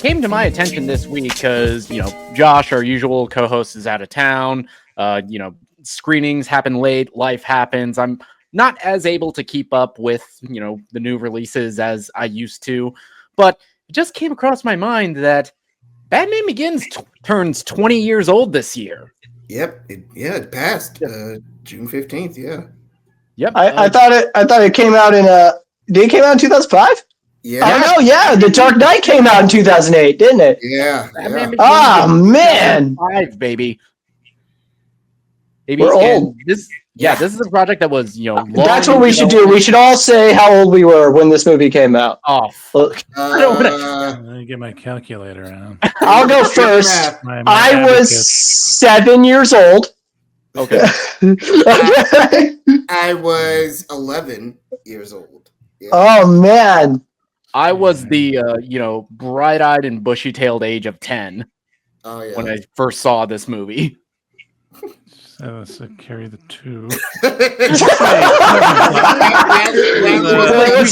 Came to my attention this week because, Josh, our usual co-host, is out of town. Screenings happen late, life happens. I'm not as able to keep up with, the new releases as I used to, but it just came across my mind that Batman Begins turns 20 years old this year. Yep. It passed June 15th. Yeah. Yep. I thought it came out in did it came out in 2005? Yeah. Oh no, yeah, The Dark Knight came out in 2008, didn't it? Yeah. Oh man, 5, baby. We're old. This is a project that was, that's what we should do. We should all say how old we were when this movie came out. Oh, fuck. Let me get my calculator out. I'll go first. I was 7 years old. Okay. I was 11 years old. Yeah. Oh man. I was the bright-eyed and bushy-tailed age of 10 when I first saw this movie. So carry the 2. What's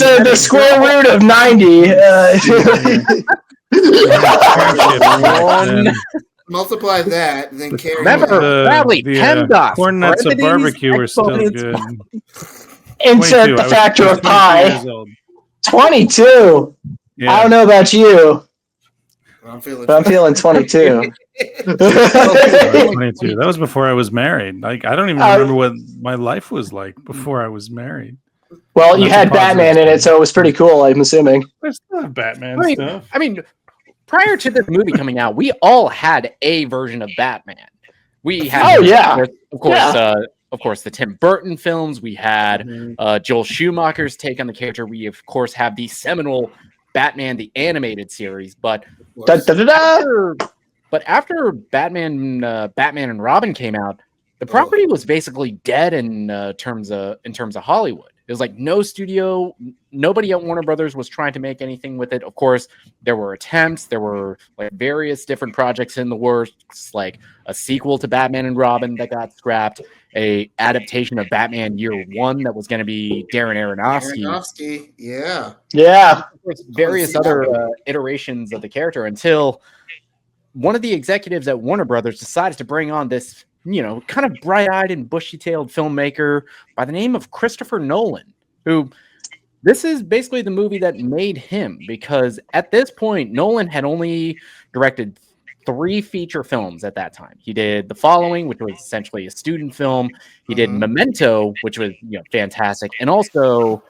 the square root of 90? Multiply that, and then carry. Remember, Bradley, PEMDAS. Corn nuts of barbecue are still good. Insert the factor of pi. 22. Yeah. I don't know about you. I'm feeling 22. 22. That was before I was married. Like, I don't even remember what my life was like before I was married. Well, you had Batman in it, so it was pretty cool, I'm assuming. I still have Batman stuff. I mean, prior to this movie coming out, we all had a version of Batman. We had, of course, the Tim Burton films. We had Joel Schumacher's take on the character. We, of course, have the seminal Batman the Animated Series. But after Batman and Robin came out, the property was basically dead in terms of Hollywood. It was like no studio, nobody at Warner Brothers was trying to make anything with it. Of course, there were attempts. There were like various different projects in the works, like a sequel to Batman and Robin that got scrapped, a adaptation of Batman Year One that was going to be Darren Aronofsky. Yeah. Various other iterations of the character until one of the executives at Warner Brothers decided to bring on this, kind of bright-eyed and bushy-tailed filmmaker by the name of Christopher Nolan, who this is basically the movie that made him, because at this point, Nolan had only directed 3 feature films at that time. He did The Following, which was essentially a student film. He did Memento, which was fantastic, and also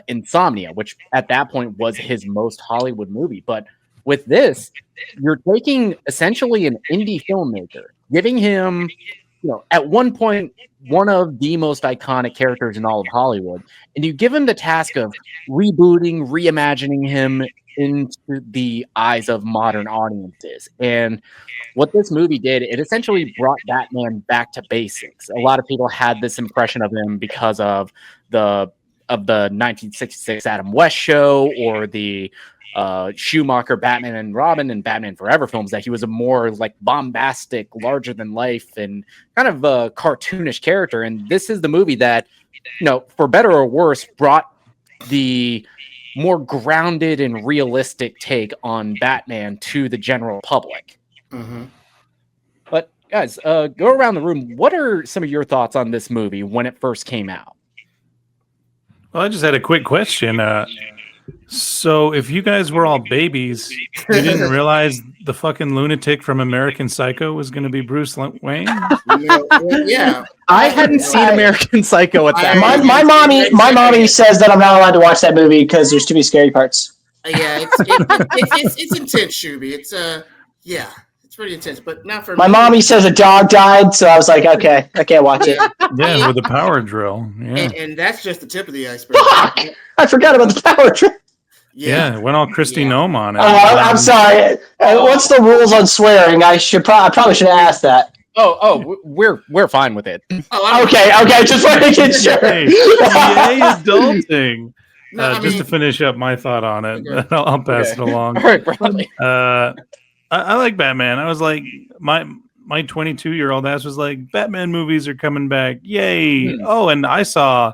Insomnia, which at that point was his most Hollywood movie. But with this, you're taking essentially an indie filmmaker, giving him, at one point, one of the most iconic characters in all of Hollywood, and you give him the task of rebooting, reimagining him into the eyes of modern audiences. And what this movie did, it essentially brought Batman back to basics. A lot of people had this impression of him because of the 1966 Adam West show, or the Schumacher Batman and Robin and Batman Forever films, that he was a more like bombastic, larger than life and kind of a cartoonish character. And this is the movie that, for better or worse, brought the more grounded and realistic take on Batman to the general public. But guys, go around the room. What are some of your thoughts on this movie when it first came out? Well, I just had a quick question. So if you guys were all babies, you didn't realize the fucking lunatic from American Psycho was going to be Bruce Wayne? Yeah. I hadn't seen American Psycho at that. My mommy says that I'm not allowed to watch that movie because there's too many scary parts. Yeah, it's intense, Schuby. It's pretty intense, but not for my mommy says a dog died, so I was like, okay, I can't watch it. Yeah, with a power drill. Yeah. And that's just the tip of the iceberg. Fuck! I forgot about the power drill. Yeah, it went all Christy Nome on it. Oh, I'm sorry. What's the rules on swearing? I probably should have asked that. Oh, we're fine with it. Okay, just making sure. Hey, adulting. Just to finish up my thought on it, I'll pass it along. All right, Bradley. I like Batman. I was like, my my 22-year-old ass was like, Batman movies are coming back. Yay. Oh, and I saw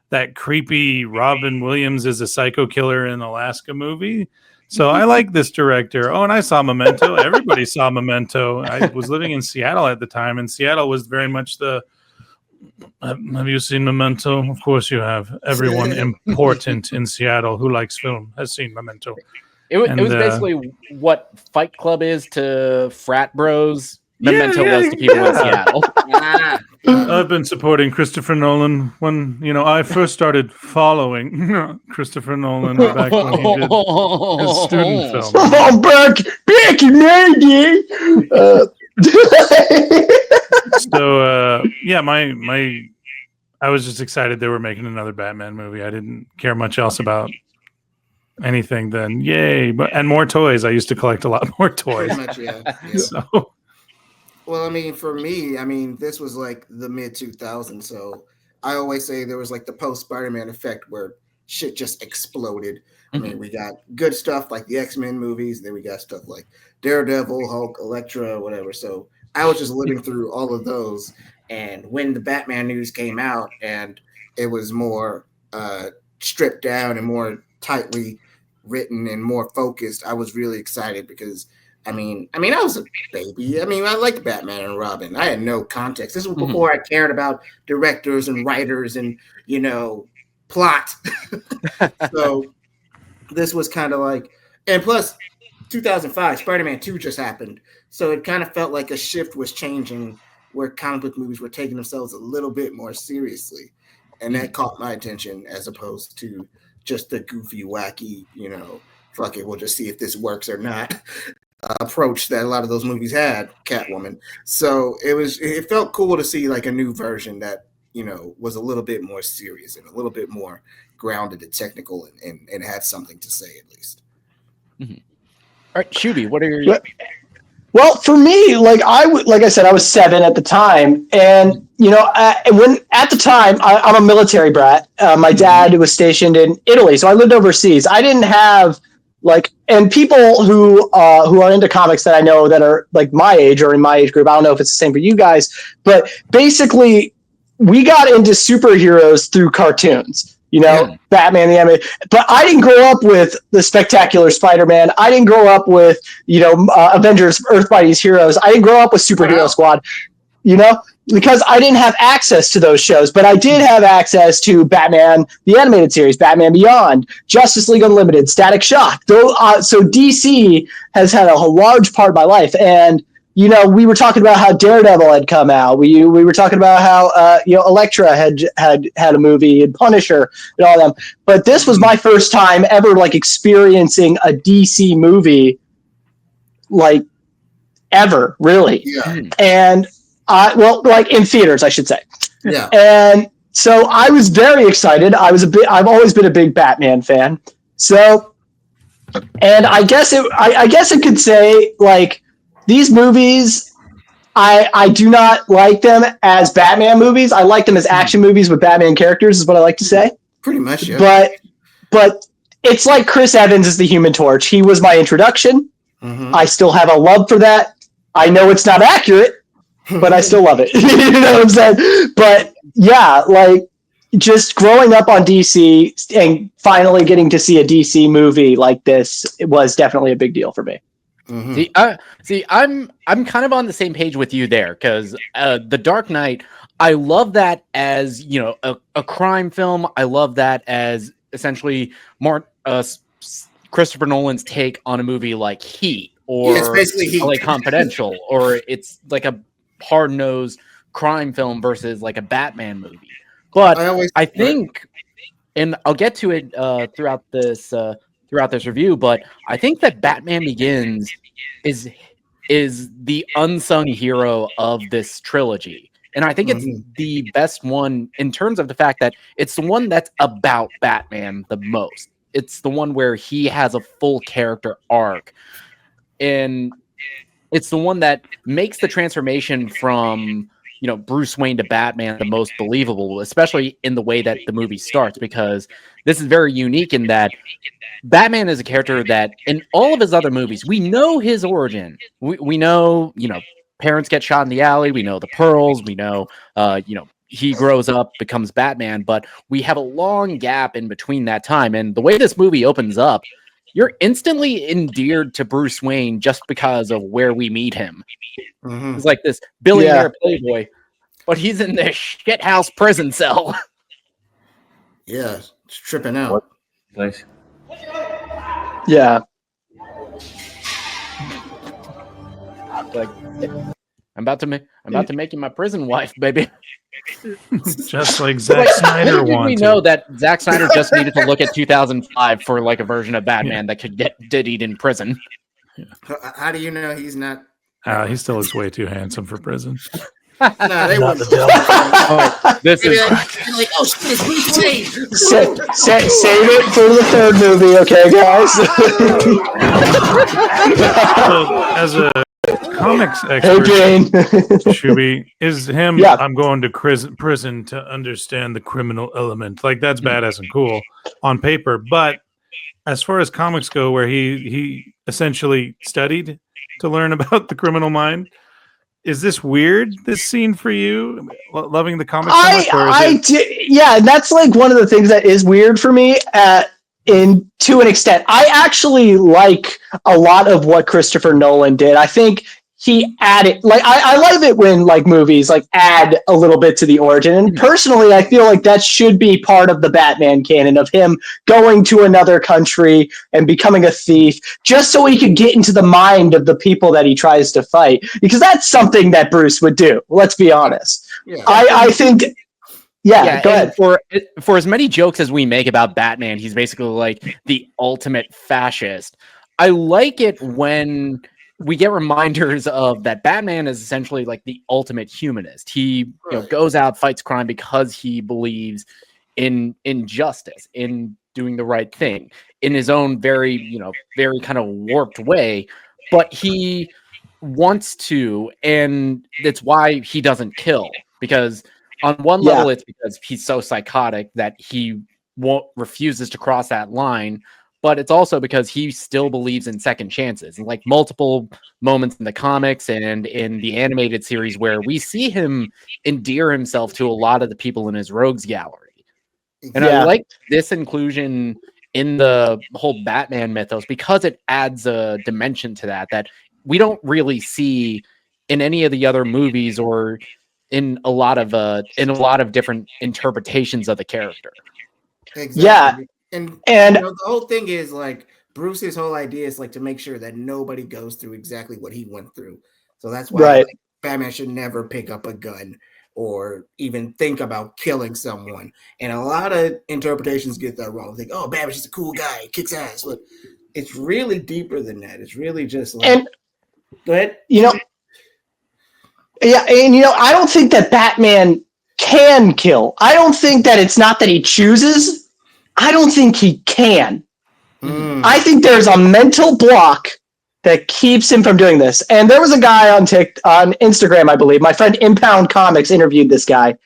that creepy Robin Williams is a psycho killer in Alaska movie. So I like this director. Oh, and I saw Memento. Everybody saw Memento. I was living in Seattle at the time, and Seattle was very much the... Have you seen Memento? Of course you have. Everyone important in Seattle who likes film has seen Memento. It was basically what Fight Club is to frat bros. Memento was to people in Seattle. I've been supporting Christopher Nolan when I first started following Christopher Nolan back when he did his student film. Oh, back in the day. So I was just excited they were making another Batman movie. I didn't care much else about anything then. Yay! And more toys. I used to collect a lot more toys. Pretty much, yeah. So. Well, I mean, for me, this was like the mid 2000s. So I always say there was like the post Spider-Man effect where shit just exploded. I mean, we got good stuff like the X-Men movies. Then we got stuff like Daredevil, Hulk, Elektra, whatever. So I was just living through all of those. And when the Batman news came out and it was more stripped down and more tightly written and more focused, I was really excited because I was a baby. I liked Batman and Robin. I had no context. This was before I cared about directors and writers and, plot. So this was kind of like, and plus 2005, Spider-Man 2 just happened. So it kind of felt like a shift was changing where comic book movies were taking themselves a little bit more seriously. And that caught my attention as opposed to just the goofy, wacky, fuck it, we'll just see if this works or not. Approach that a lot of those movies had, Catwoman. So it felt cool to see like a new version that was a little bit more serious and a little bit more grounded and technical and had something to say at least. All right, Schuby, what are your... Well, for me, like I said, I was 7 at the time, and when at the time I'm a military brat. My dad was stationed in Italy, so I lived overseas. I didn't have and people who are into comics that I know that are like my age or in my age group, I don't know if it's the same for you guys, but basically we got into superheroes through cartoons, Batman, the anime. But I didn't grow up with the Spectacular Spider-Man. I didn't grow up with, Avengers, Earth by These Heroes. I didn't grow up with Superhero Squad, because I didn't have access to those shows, but I did have access to Batman, the animated series, Batman Beyond, Justice League Unlimited, Static Shock. So DC has had a large part of my life. And, we were talking about how Daredevil had come out. We were talking about how, Elektra had a movie and Punisher and all them. But this was my first time ever experiencing a DC movie, ever, really. Yeah. And in theaters, I should say. Yeah. And so I was very excited. I've always been a big Batman fan. So, and I guess it could say these movies, I do not like them as Batman movies. I like them as action movies with Batman characters is what I like to say. Pretty much, yeah. But it's like Chris Evans is the Human Torch. He was my introduction. Mm-hmm. I still have a love for that. I know it's not accurate, but I still love it. You know what I'm saying? But yeah, just growing up on DC and finally getting to see a DC movie like this, it was definitely a big deal for me. Mm-hmm. I'm kind of on the same page with you there because The Dark Knight, I love that as a crime film. I love that as essentially more Christopher Nolan's take on a movie like Heat or it's basically Heat. Like Confidential, or it's like a hard-nosed crime film versus like a Batman movie. But I think, and I'll get to it throughout this review, but I think that Batman Begins is the unsung hero of this trilogy. And I think it's the best one in terms of the fact that it's the one that's about Batman the most. It's the one where he has a full character arc. And it's the one that makes the transformation from, Bruce Wayne to Batman the most believable, especially in the way that the movie starts, because this is very unique in that Batman is a character that in all of his other movies, we know his origin. We know, parents get shot in the alley. We know the pearls. We know, he grows up, becomes Batman, but we have a long gap in between that time. And the way this movie opens up, you're instantly endeared to Bruce Wayne just because of where we meet him. Mhm. He's like this billionaire playboy, but he's in this shithouse prison cell. Yeah, it's tripping out. Place. Yeah. Like, I'm about to make you my prison wife, baby. Just like Zack Snyder Little did we wanted. know that Zack Snyder just needed to look at 2005 for like a version of Batman that could get diddied in prison. How do you know he's not? He still looks way too handsome for prison. Nah, they wouldn't. This is Like, oh shit, it's Bruce Wayne. Save it for the third movie, okay, guys? So, as a comics Hey, expert, Jane. Schuby, is him, Yeah. I'm going to prison to understand the criminal element. Like, that's badass and cool on paper. But as far as comics go, where he essentially studied to learn about the criminal mind, is this weird, this scene for you? Loving the comics so much? Or is it... Yeah, that's like one of the things that is weird for me to an extent. I actually like a lot of what Christopher Nolan did. I think he added, like, I love it when like movies like add a little bit to the origin. And personally, I feel like that should be part of the Batman canon, of him going to another country and becoming a thief just so he could get into the mind of the people that he tries to fight. Because that's something that Bruce would do. Let's be honest. Yeah. I think. Yeah, go ahead. For as many jokes as we make about Batman, he's basically like the ultimate fascist. I like it when we get reminders of that Batman is essentially like the ultimate humanist. He goes out, fights crime because he believes in justice, in doing the right thing, in his own very kind of warped way, but he wants to, and that's why he doesn't kill, because on one level it's because he's so psychotic that he refuses to cross that line, but it's also because he still believes in second chances. And like multiple moments in the comics and in the animated series where we see him endear himself to a lot of the people in his rogues gallery. And I like this inclusion in the whole Batman mythos because it adds a dimension to that we don't really see in any of the other movies or in a lot of different interpretations of the character. Exactly. Yeah. And the whole thing is like Bruce's whole idea is like to make sure that nobody goes through exactly what he went through. So that's why like, Batman should never pick up a gun or even think about killing someone. And a lot of interpretations get that wrong. Think, oh, Batman's just a cool guy, kicks ass. But it's really deeper than that. It's really just like, go ahead. I don't think that Batman can kill. I don't think that it's not that he chooses. I don't think he can. I think there's a mental block that keeps him from doing this. And there was a guy on Instagram, I believe. My friend Impound Comics interviewed this guy,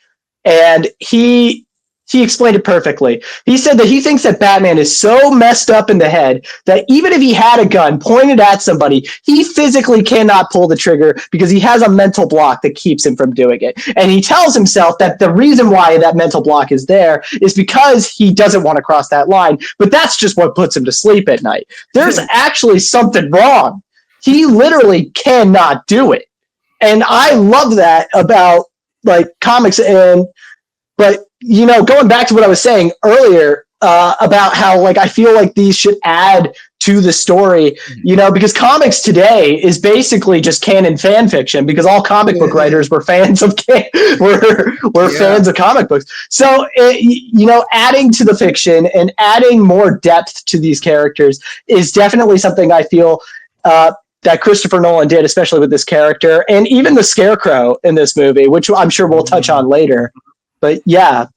and he explained it perfectly. He said that he thinks that Batman is so messed up in the head that even if he had a gun pointed at somebody, he physically cannot pull the trigger because he has a mental block that keeps him from doing it. And he tells himself that the reason why that mental block is there is because he doesn't want to cross that line. But that's just what puts him to sleep at night. There's actually something wrong. He literally cannot do it. And I love that about like comics but going back to what I was saying earlier about how like I feel like these should add to the story, because comics today is basically just canon fan fiction because all comic book writers were fans of fans of comic books. So adding to the fiction and adding more depth to these characters is definitely something I feel that Christopher Nolan did, especially with this character and even the Scarecrow in this movie, which I'm sure we'll touch on later. But yeah.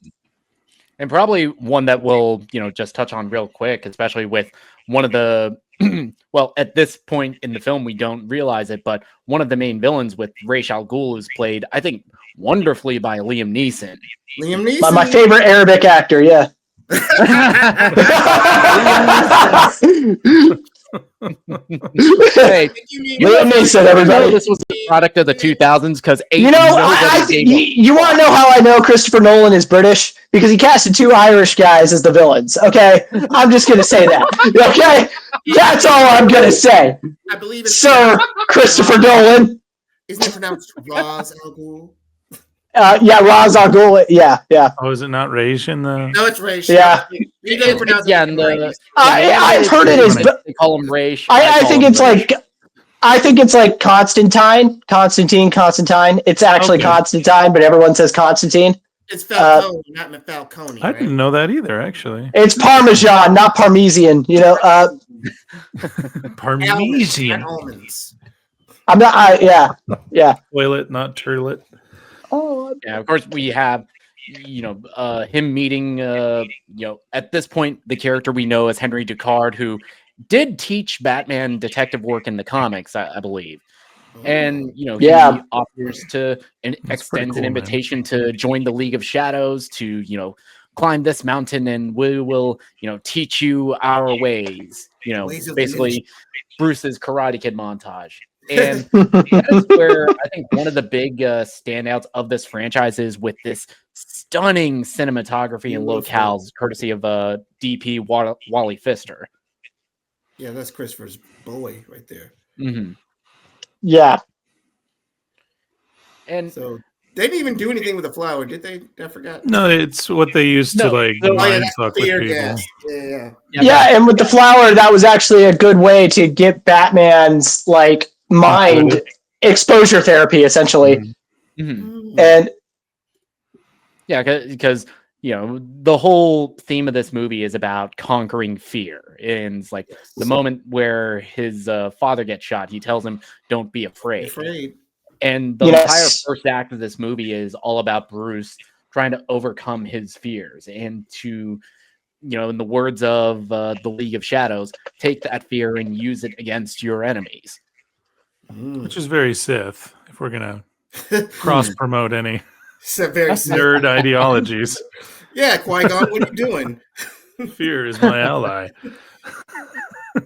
And probably one that we'll, just touch on real quick, especially with one of the, well, at this point in the film, we don't realize it, but one of the main villains with Ra's al Ghul is played, I think, wonderfully by Liam Neeson. Liam Neeson? My favorite Arabic actor, yeah. Hey, Liam Neeson, everybody. This was the product of the 2000s because You want to know how I know Christopher Nolan is British? Because he casted 2 Irish guys as the villains. Okay, I'm just gonna say that. Okay, that's all I'm gonna say. I believe it's Sir Christopher Nolan. Isn't it pronounced Ra's al Ghul? Yeah, Ra's al Ghul. Yeah. Oh, is it not Raish in the? No, it's Raish. Yeah. You didn't pronounce it. Yeah, and I've heard it as. They call him Raish. I think it's like. I think it's like Constantine. It's actually Constantine, but everyone says Constantine. It's Falcone, not Falcone. I didn't know that either, actually. It's Parmesan, not Parmesan. Parmesan. Almonds. I'm not. Yeah. Toilet, not turlet. Oh. Yeah, of course we have, him meeting, at this point, the character we know as Henry Ducard, who did teach Batman detective work in the comics, I believe. And, he offers to extends an invitation to join the League of Shadows to, climb this mountain and we will, teach you our ways. Basically Bruce's Karate Kid montage. And that's where I think one of the big standouts of this franchise is with this stunning cinematography and locales, courtesy of DP Wally Pfister. Yeah, that's Christopher's boy right there. Mm-hmm. Yeah. And so they didn't even do anything with the flower, did they? I forgot. No, it's what they used to mind fuck with people. Gas. Yeah, and with the flower, that was actually a good way to get Batman's mind exposure therapy, essentially. Mm-hmm. And yeah, because the whole theme of this movie is about conquering fear. And it's like the moment where his father gets shot, he tells him, "Don't be afraid." And the entire first act of this movie is all about Bruce trying to overcome his fears and to, in the words of the League of Shadows, take that fear and use it against your enemies. Which is very Sith, if we're going to cross-promote any very nerd ideologies. Yeah, Qui-Gon, what are you doing? Fear is my ally.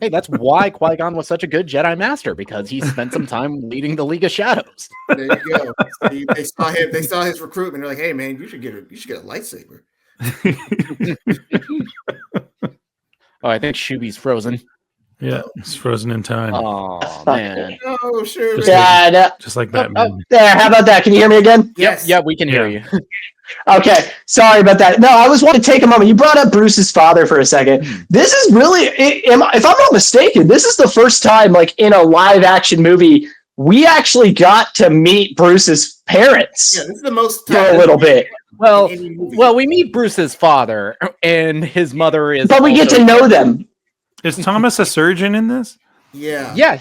Hey, that's why Qui-Gon was such a good Jedi Master, because he spent some time leading the League of Shadows. There you go. They saw him. They saw his recruitment. They're like, "Hey, man, you should get a lightsaber." Oh, I think Schuby's frozen. Yeah, it's frozen in time. Oh man. Oh, sure. Just like Batman. There. How about that? Can you hear me again? Yes. Yeah, we can hear you. Okay, sorry about that. No, I was wanting to take a moment. You brought up Bruce's father for a second. This is really, if I'm not mistaken, this is the first time, in a live action movie, we actually got to meet Bruce's parents. Yeah, this is the most for a little bit. Well, we meet Bruce's father, and his mother is. But we get to know them. Is Thomas a surgeon in this? Yeah. Yeah.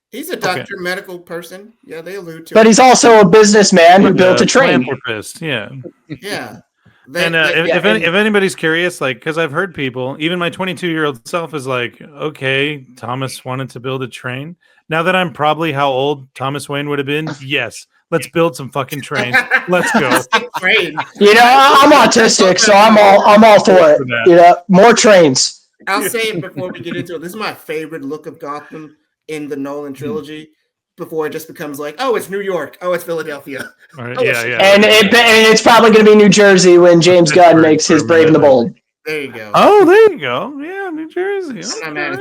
He's a doctor, medical person. Yeah, they allude to. But he's also a businessman who built a train. Philanthropist, yeah. Yeah. If anybody's curious, because I've heard people, even my 22-year-old self is like, okay, Thomas wanted to build a train. Now that I'm probably how old Thomas Wayne would have been, yes, let's build some fucking trains. Let's go. I'm autistic, so I'm all for it. More trains. I'll say it before we get into it. This is my favorite look of Gotham in the Nolan trilogy. Before it just becomes it's New York. Oh, it's Philadelphia. Right, And it's probably going to be New Jersey when James Gunn makes his Brave and the Bold. There you go. Oh, there you go. Yeah, New Jersey.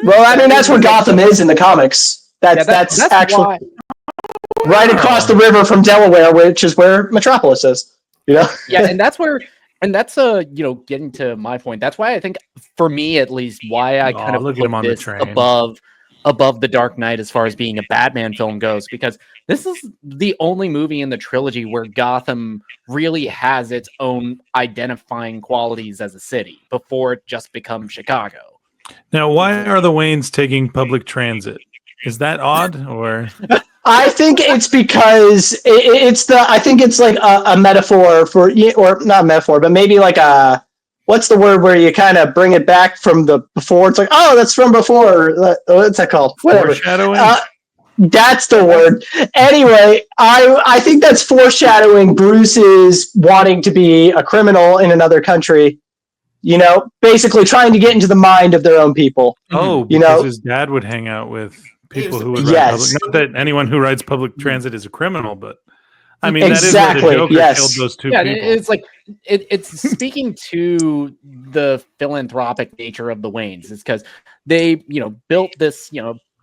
Well, I mean, that's where Gotham is in the comics. That's actually right across the river from Delaware, which is where Metropolis is. Yeah, and that's where. And that's getting to my point. That's why I think, for me at least, why I kind of put this above The Dark Knight as far as being a Batman film goes, because this is the only movie in the trilogy where Gotham really has its own identifying qualities as a city before it just becomes Chicago. Now, why are the Waynes taking public transit? Is that odd, or? I think it's because I think it's like a metaphor for, or not a metaphor, but maybe like what's the word where you kind of bring it back from the before? It's like, oh, that's from before. What's that called? Whatever. Foreshadowing? That's the word. Anyway, I think that's foreshadowing Bruce's wanting to be a criminal in another country basically trying to get into the mind of their own people. Oh, because his dad would hang out with people who would ride public. Not that anyone who rides public transit is a criminal, but I mean, exactly. That is where the Joker killed those two people. It's like it's speaking to the philanthropic nature of the Waynes. It's because they, built this,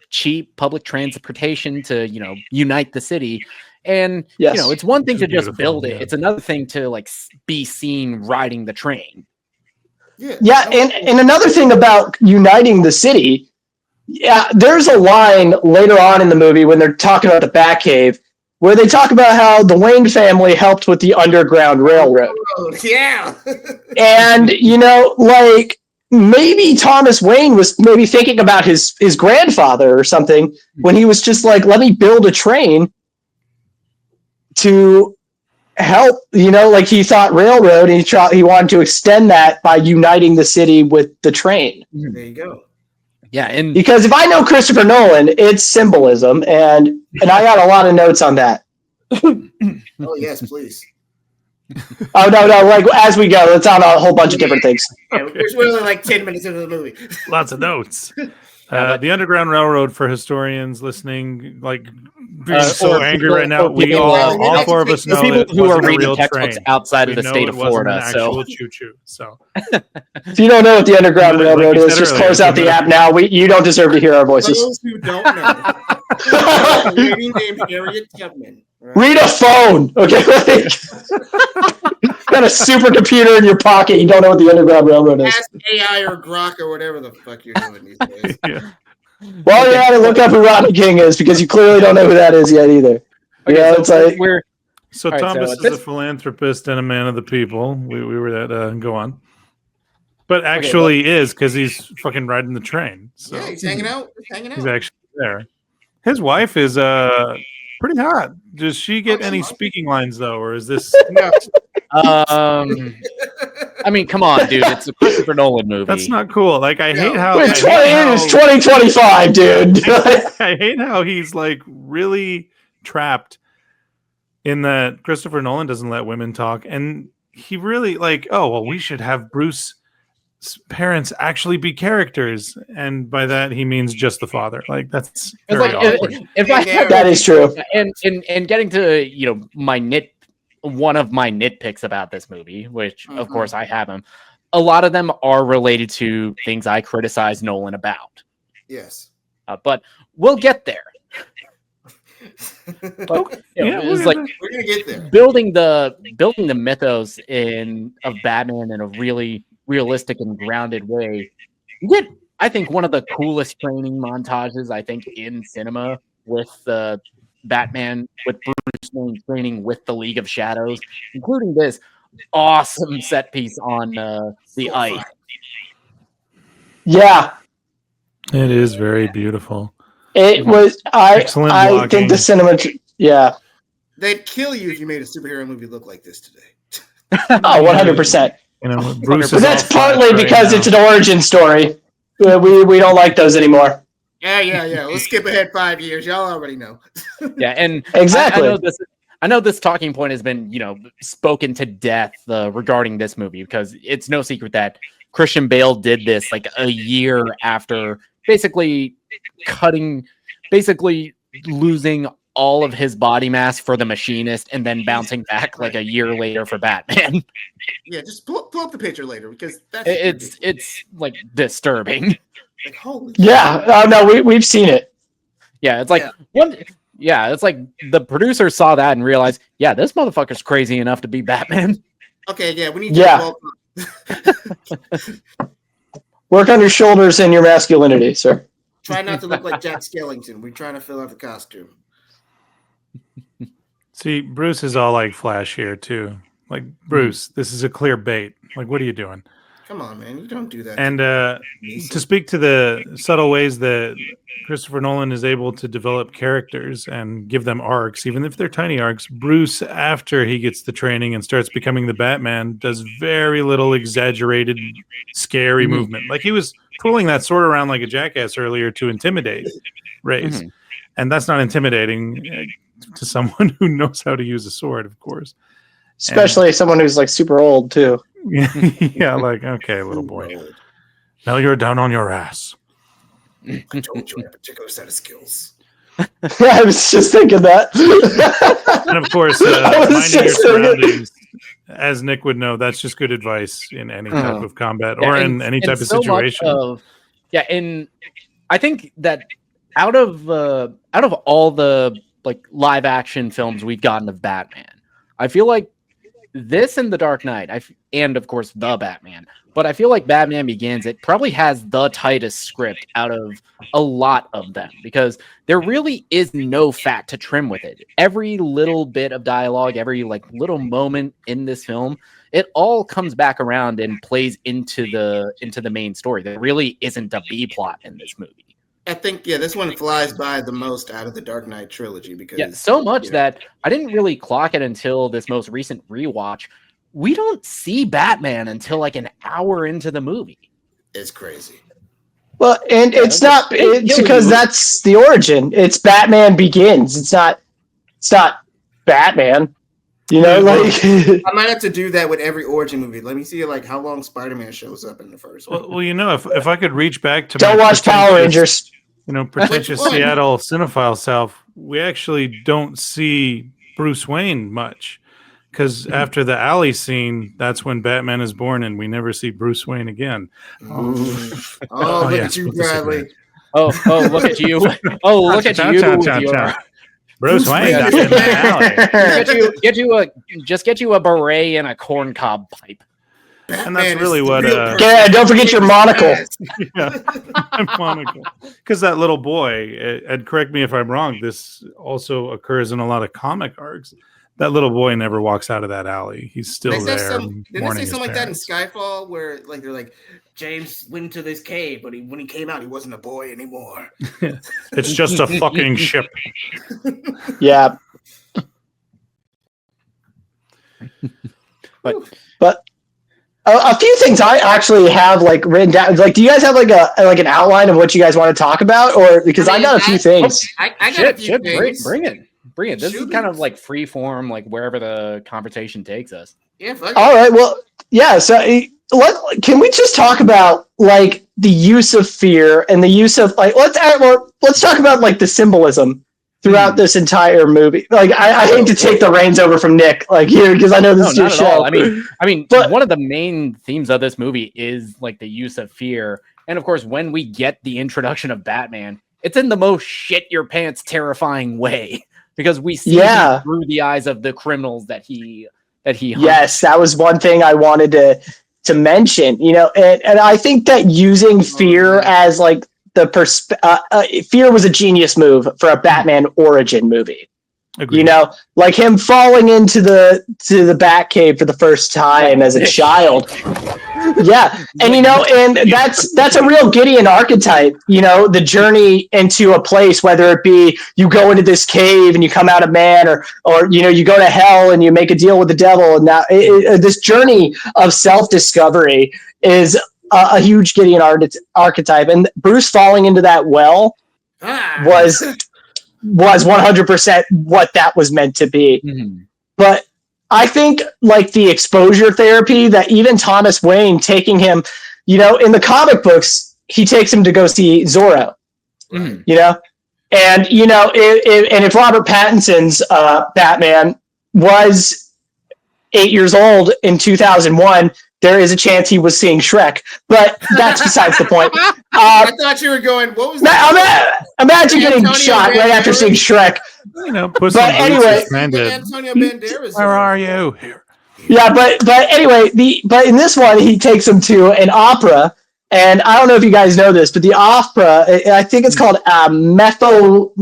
cheap public transportation to, unite the city. And it's one thing to just build it. It's another thing to like be seen riding the train. Yeah, and another thing about uniting the city, there's a line later on in the movie when they're talking about the Batcave where they talk about how the Wayne family helped with the Underground Railroad. Yeah. And, maybe Thomas Wayne was maybe thinking about his grandfather or something when he was just like, let me build a train to help, he thought railroad, and he wanted to extend that by uniting the city with the train. There you go. Yeah, and because if I know Christopher Nolan, it's symbolism, and I got a lot of notes on that. Oh yes, please. Oh no! Like as we go, it's on a whole bunch of different things. Yeah, we're only like 10 minutes into the movie. Lots of notes. The Underground Railroad, for historians listening, being so angry right now. We all four of us know people who are reading textbooks outside of the state of Florida. So choo-choo. So if you don't know what the Underground Railroad is, just close out the app now. You don't deserve to hear our voices. For those who don't know, a lady named Harriet Tubman. Right? Read a phone, okay? Got a supercomputer in your pocket. You don't know what the Underground Railroad is. Ask AI or Grok or whatever the fuck you're doing these days. Yeah. Well, you had to look up who Rodney King is because you clearly don't know who that is yet either. Okay, so Thomas is a philanthropist and a man of the people. We were that. Go on. But actually is because he's fucking riding the train. So yeah, he's hanging out. He's actually there. His wife is pretty hot. Does she get any speaking lines though, or is this? No. I mean, come on, dude. It's a Christopher Nolan movie. That's not cool. Like, I hate how it's 2025, dude. I hate how he's like really trapped in that Christopher Nolan doesn't let women talk, and he really we should have Bruce's parents actually be characters, and by that he means just the father. Like that's very awkward. That is true. And getting to one of my nitpicks about this movie, which of course I have them, a lot of them are related to things I criticize Nolan about. Yes, but we'll get there. But, we're gonna get there. Building the mythos of Batman in a really realistic and grounded way. You get, I think, one of the coolest training montages in cinema with the Batman with Bruce Wayne training with the League of Shadows, including this awesome set piece on the ice. Yeah, it is very beautiful. It was. I think the cinema. Yeah, they'd kill you if you made a superhero movie look like this today. 100%. Bruce but that's partly because it's an origin story. We don't like those anymore. Yeah. Let's skip ahead 5 years. Y'all already know. Yeah, and exactly. I know this talking point has been, spoken to death regarding this movie, because it's no secret that Christian Bale did this like a year after basically losing all of his body mass for the Machinist and then bouncing back like a year later for Batman. Yeah, just pull up the picture later because it's like disturbing. Like, holy no, we've seen it. Yeah, it's like it's like the producer saw that and realized, this motherfucker's crazy enough to be Batman. Okay, yeah, we need to work on your shoulders and your masculinity, sir. Try not to look like Jack Skellington. We're trying to fill out the costume. See, Bruce is all like Flash here too. Like, Bruce, this is a clear bait. Like, what are you doing? Come on, man. You don't do that. And to speak to the subtle ways that Christopher Nolan is able to develop characters and give them arcs, even if they're tiny arcs, Bruce, after he gets the training and starts becoming the Batman, does very little exaggerated, scary movement. Like, he was twirling that sword around like a jackass earlier to intimidate Ra's. And that's not intimidating to someone who knows how to use a sword, of course. Especially someone who's like super old too. Yeah, like, okay, little boy. Now you're down on your ass. I told you I have a particular set of skills. I was just thinking that. And of course, I was minding your just thinking- surroundings, as Nick would know, that's just good advice in any type of combat or in any type of so situation. And I think that out of all the like live action films we've gotten of Batman, I feel like this and The Dark Knight, and of course the Batman, but I feel like Batman Begins, it probably has the tightest script out of a lot of them because there really is no fat to trim with it. Every little bit of dialogue, every like little moment in this film, it all comes back around and plays into the main story. There really isn't a B plot in this movie. I think this one flies by the most out of the Dark Knight trilogy because so much that I didn't really clock it until this most recent rewatch. We don't see Batman until like an hour into the movie. It's crazy. Well, and it's not because that's the origin. It's Batman Begins. It's not Batman. You know, like I might have to do that with every origin movie. Let me see like how long Spider-Man shows up in the first one. Well, you know, if I could reach back to don't watch Power Rangers. You know, pretentious Seattle cinephile self, we actually don't see Bruce Wayne much because after the alley scene, that's when Batman is born, and we never see Bruce Wayne again. Look at you, Bradley. Oh, look at you. Oh, look at you. Bruce Wayne got in the alley. Get you a beret and a corncob pipe. And that's really what. Yeah, don't forget your monocle. Yeah, monocle. Because that little boy, and correct me if I'm wrong, this also occurs in a lot of comic arcs. That little boy never walks out of that alley. He's still there. Didn't they say something like that in Skyfall, where like they're like James went into this cave, but when he came out, he wasn't a boy anymore. It's just a fucking ship. Yeah. But a few things I actually have like written down. Like, do you guys have like an outline of what you guys want to talk about, or because I got a few things. I got a few things. Bring it. This is kind of like free form, like wherever the conversation takes us. Yeah. All right. Well, yeah. So can we just talk about like the use of fear and the use of like let's talk about like the symbolism throughout this entire movie. Like I hate to take the reins over from Nick, like here, because I know this is your show. I mean, but one of the main themes of this movie is like the use of fear, and of course, when we get the introduction of Batman, it's in the most shit your pants terrifying way because we see him through the eyes of the criminals that he hunts. Yes, that was one thing I wanted to mention. You know, and I think that using fear as like fear was a genius move for a Batman origin movie. Agreed. You know, like him falling into the Batcave for the first time as a child. Yeah, and you know, and that's a real Gideon archetype. You know, the journey into a place, whether it be you go into this cave and you come out a man, or you know, you go to hell and you make a deal with the devil. And now this journey of self-discovery is a huge Gideon archetype, and Bruce falling into that well was 100% what that was meant to be. Mm-hmm. But I think like the exposure therapy that even Thomas Wayne taking him, you know, in the comic books, he takes him to go see Zorro, you know, and you know, if Robert Pattinson's Batman was 8 years old in 2001, there is a chance he was seeing Shrek, but that's besides the point. I thought you were going, what was that? Imagine getting shot right after seeing Shrek. You know, but anyway, Antonio Banderas. Where are you? Here. Yeah, but anyway, but in this one, he takes him to an opera, and I don't know if you guys know this, but the opera, I think it's called Mephistopheles.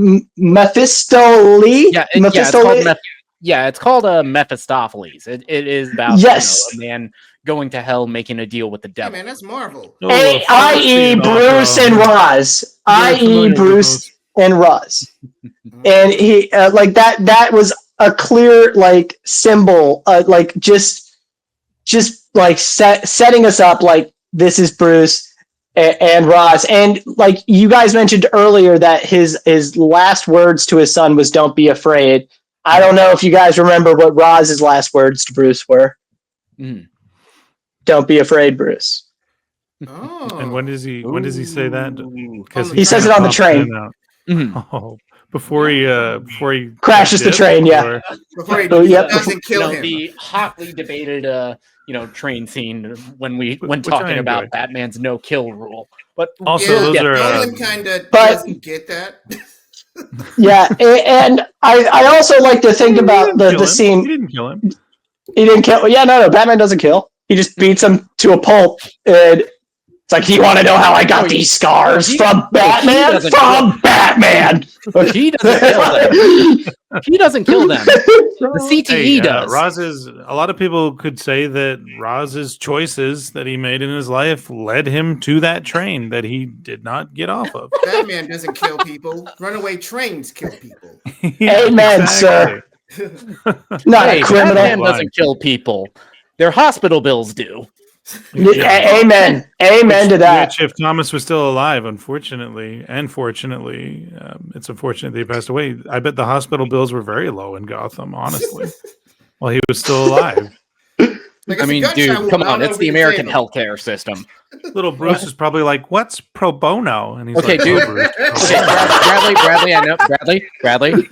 It's called Mephistopheles. It is about a man going to hell, making a deal with the devil. Hey man, that's Marvel. I.e. Bruce and Roz. I.e. Bruce and Roz. And he like that was a clear like symbol, like just like setting us up like this is Bruce and Roz. And like you guys mentioned earlier that his last words to his son was "Don't be afraid." I don't know if you guys remember what Roz's last words to Bruce were. Mm. Don't be afraid, Bruce. Oh. And when does he say that? Because He says it on the train. Oh, before he Crashes the train, yeah. or- Before he Yep. doesn't kill him. The hotly debated, train scene when Which talking I about enjoyed. Batman's no kill rule. But Also, we'll those get are, there. Nolan kind of But- doesn't get that. Yeah, and I also like to think about the He scene. didn't kill him. He didn't kill. Yeah, no, Batman doesn't kill. He just beats him to a pulp. And it's like, do you want to know how I got these scars from Batman? doesn't From Batman. He doesn't kill them. He doesn't kill them. The CTE does. A lot of people could say that Roz's choices that he made in his life led him to that train that he did not get off of. Batman doesn't kill people. Runaway trains kill people. Yeah, Amen, sir. Not Hey, a criminal. Batman doesn't kill people. Their hospital bills do. Amen. Amen to that. Which, if Thomas was still alive, unfortunately, and fortunately, it's unfortunate that he passed away. I bet the hospital bills were very low in Gotham, honestly, while he was still alive. Like, I mean, dude, come on. It's the American healthcare system. Little Bruce is probably like, "What's pro bono?" And he's Okay, like, dude. "Oh, Bruce, pro Okay, bono." Bradley, I know.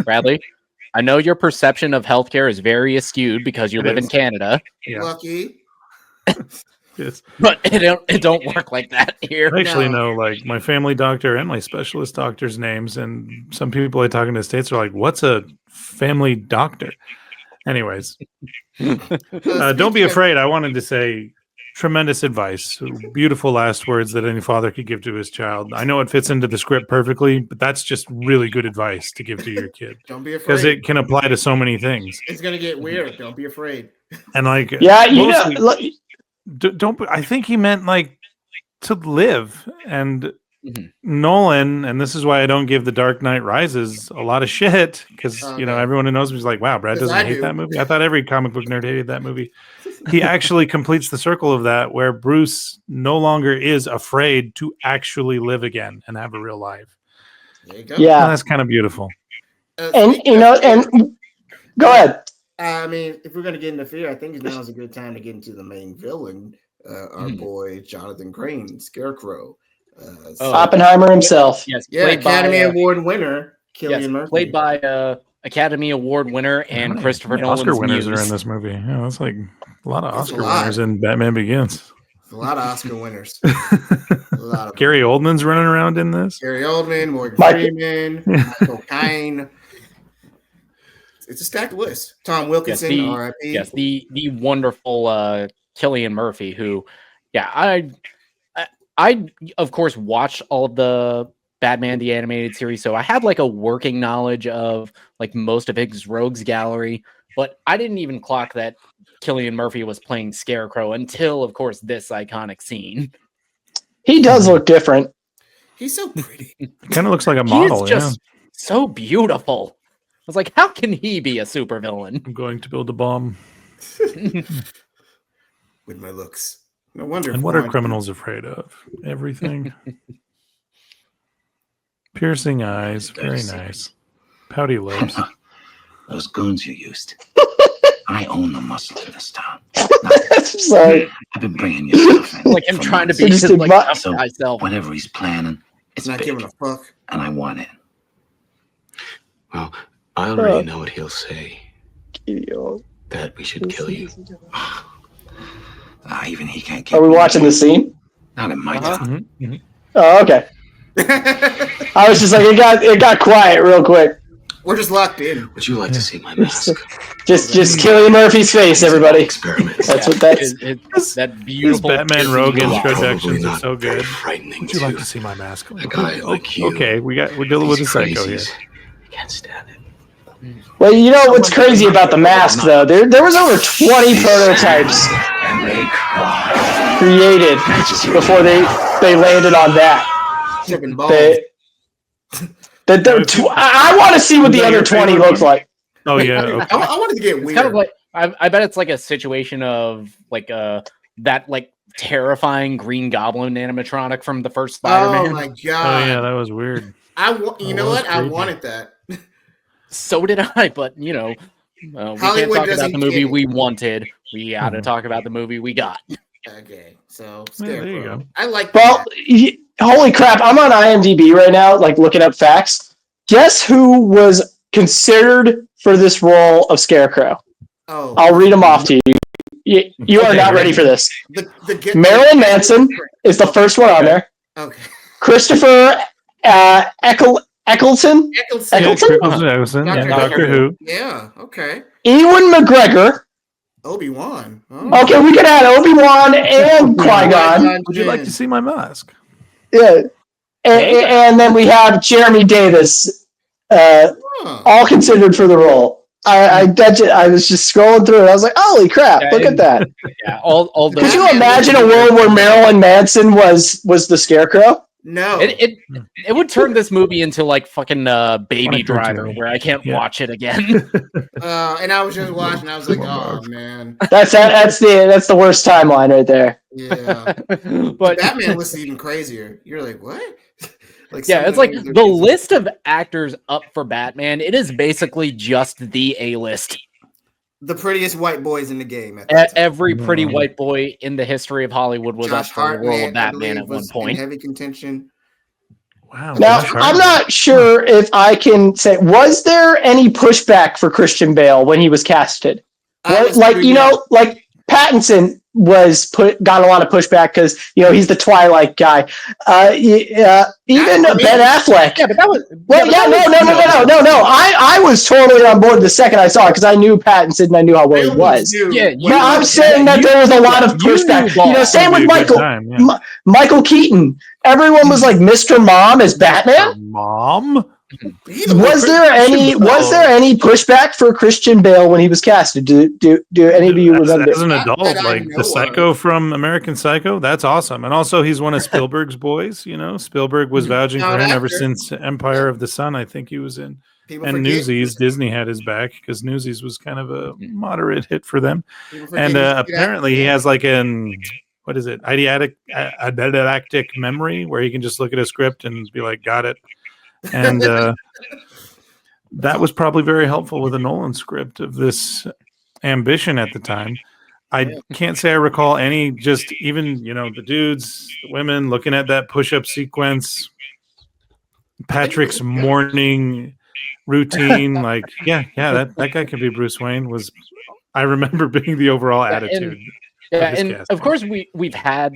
Bradley. I know your perception of healthcare is very skewed because you It live is. in Canada, Yeah, Lucky. yes. but it don't work like that here. I actually No. know like my family doctor and my specialist doctor's names, and some people I talk in the States are like, "What's a family doctor?" Anyways, don't be afraid. I wanted to say tremendous advice, beautiful last words that any father could give to his child. I know it fits into the script perfectly, but that's just really good advice to give to your kid Don't be afraid. because it can apply to so many things. It's gonna get weird. Don't be afraid. And like, Yeah, you mostly- know, look, don't. I think he meant like to live. And Mhm. Nolan, and this is why I don't give The Dark Knight Rises a lot of shit because Okay. everyone who knows me is like, wow, Brad 'Cause doesn't I hate do. that movie. I thought every comic book nerd hated that movie. He actually completes the circle of that, where Bruce no longer is afraid to actually live again and have a real life. There you go. And yeah, that's kind of beautiful. and Speaking you know, of fear, and go ahead. I mean, if we're gonna get into fear, I think now is a good time to get into the main villain, our boy Jonathan Crane, Scarecrow. Oh. Oppenheimer himself. Yes, Yeah, played Academy by, Award winner Cillian yes, Murphy. played by Academy Award winner How and many Christopher Oscar Nolan's winners are muse. in this movie. Yeah, that's like a lot of That's a Oscar lot. winners in Batman Begins. a lot of Oscar winners. A lot of Gary Oldman's running around in this. Gary Oldman, Morgan Mike- Freeman, Michael Caine. It's a stacked list. Tom Wilkinson, R.I.P. Yes, the wonderful Cillian Murphy, who, yeah, I of course watched all of the Batman the animated series, so I had like a working knowledge of like most of his rogues gallery, but I didn't even clock that Cillian Murphy was playing Scarecrow until, of course, this iconic scene. He does look different. He's so pretty. Kind of looks like a He model. is just so beautiful. I was like, how can he be a supervillain? I'm going to build a bomb. With my looks. No wonder. And what are criminals afraid of? Everything. Piercing eyes. Very nice. Pouty lips. Those goons you used. I own the muscle in this town. Sorry. I've been bringing you stuff in. Like him for trying to months. be just his like admi- tough So guy self. whatever he's planning, it's Not big, giving a fuck. and I want in. Well, I already know what he'll say. Are That we should kill you. Even he can't get we me. watching the scene? Not in my Uh-huh. town. Oh, okay. I was just like, it got quiet real quick. We're just locked in. Would you like to see my mask? Just Cillian Murphy's face, everybody. Experiments. That's what that's. That His beautiful Batman Rogue Probably introductions are not so very good. frightening Would you like too. to see my mask? A guy like you. Okay, we're dealing with a psycho here. crazies. I can't stand it. Well, you know what's crazy about the mask, though? There was over 20 prototypes And they cry. created before they landed on that. Tripping balls. I want to see what the other 20 looks like. Oh yeah. Okay. I wanted to get It's weird. kind of like I bet it's like a situation of like that like terrifying Green Goblin animatronic from the first oh Spider-Man. my Oh god! yeah, that was weird. You know that was what? I creepy. wanted that. So did I, but we can't Hollywood talk about doesn't the movie get it. we wanted. We got to talk about the movie we got. Okay, so Yeah, there you Scarecrow. go. I like Well, that. holy crap! I'm on IMDb right now, like looking up facts. Guess who was considered for this role of Scarecrow? Oh, I'll read them off to you. You are Okay, not ready. ready for this. the Marilyn Manson is the first one on there. Okay. Christopher Eccleston, Eccleston. Eccleston, yeah, Dr. Doctor Who. Yeah. Okay. Ewan McGregor. Obi-Wan. Okay, we could add Obi-Wan and Qui-Gon. Would you like to see my mask? Yeah. And then we have Jeremy Davis, all considered for the role. I was just scrolling through it. I was like, holy crap, look at that. Yeah, all Could you imagine a world where Marilyn Manson was the Scarecrow? No. It would turn this movie into like fucking Baby Like Driver, cartoon. where I can't Yeah. watch it again. And I was just watching. I was like, oh man. That's the worst timeline right there. Yeah. But Batman was even crazier. You're like, what? Like, yeah, it's like sometimes the list of actors up for Batman. It is basically just the A-list. the prettiest white boys in the game. At that time. Every pretty white boy in the history of Hollywood was Josh up for the role Hartnett, of Batman at one in point. heavy contention. Wow. Now, Josh I'm Hartnett. not sure if I can say, was there any pushback for Christian Bale when he was casted? Like Pattinson got a lot of pushback because he's the Twilight guy. Even Ben Affleck. Yeah, but that was No. I was totally on board the second I saw it because I knew Pattinson and I knew how well he was. But I'm saying that there was a lot of pushback. Same with Michael Keaton. Everyone was like, Mr. Mom is Batman. Mom? Was there any pushback for Christian Bale when he was casted? Do any of you remember? As an adult, that I like know the Psycho from American Psycho, that's awesome. And also, he's one of Spielberg's boys. Spielberg was vouching for him ever since Empire of the Sun. I think he was in. And Newsies, Disney had his back because Newsies was kind of a moderate hit for them. And apparently, he has like what is it? Eidetic memory, where he can just look at a script and be like, got it. And that was probably very helpful with a Nolan script of this ambition at the time. I can't say I recall any, just even, the dudes, the women looking at that push-up sequence, Patrick's morning routine, like, that guy could be Bruce Wayne. I remember being the overall attitude. And of course we've had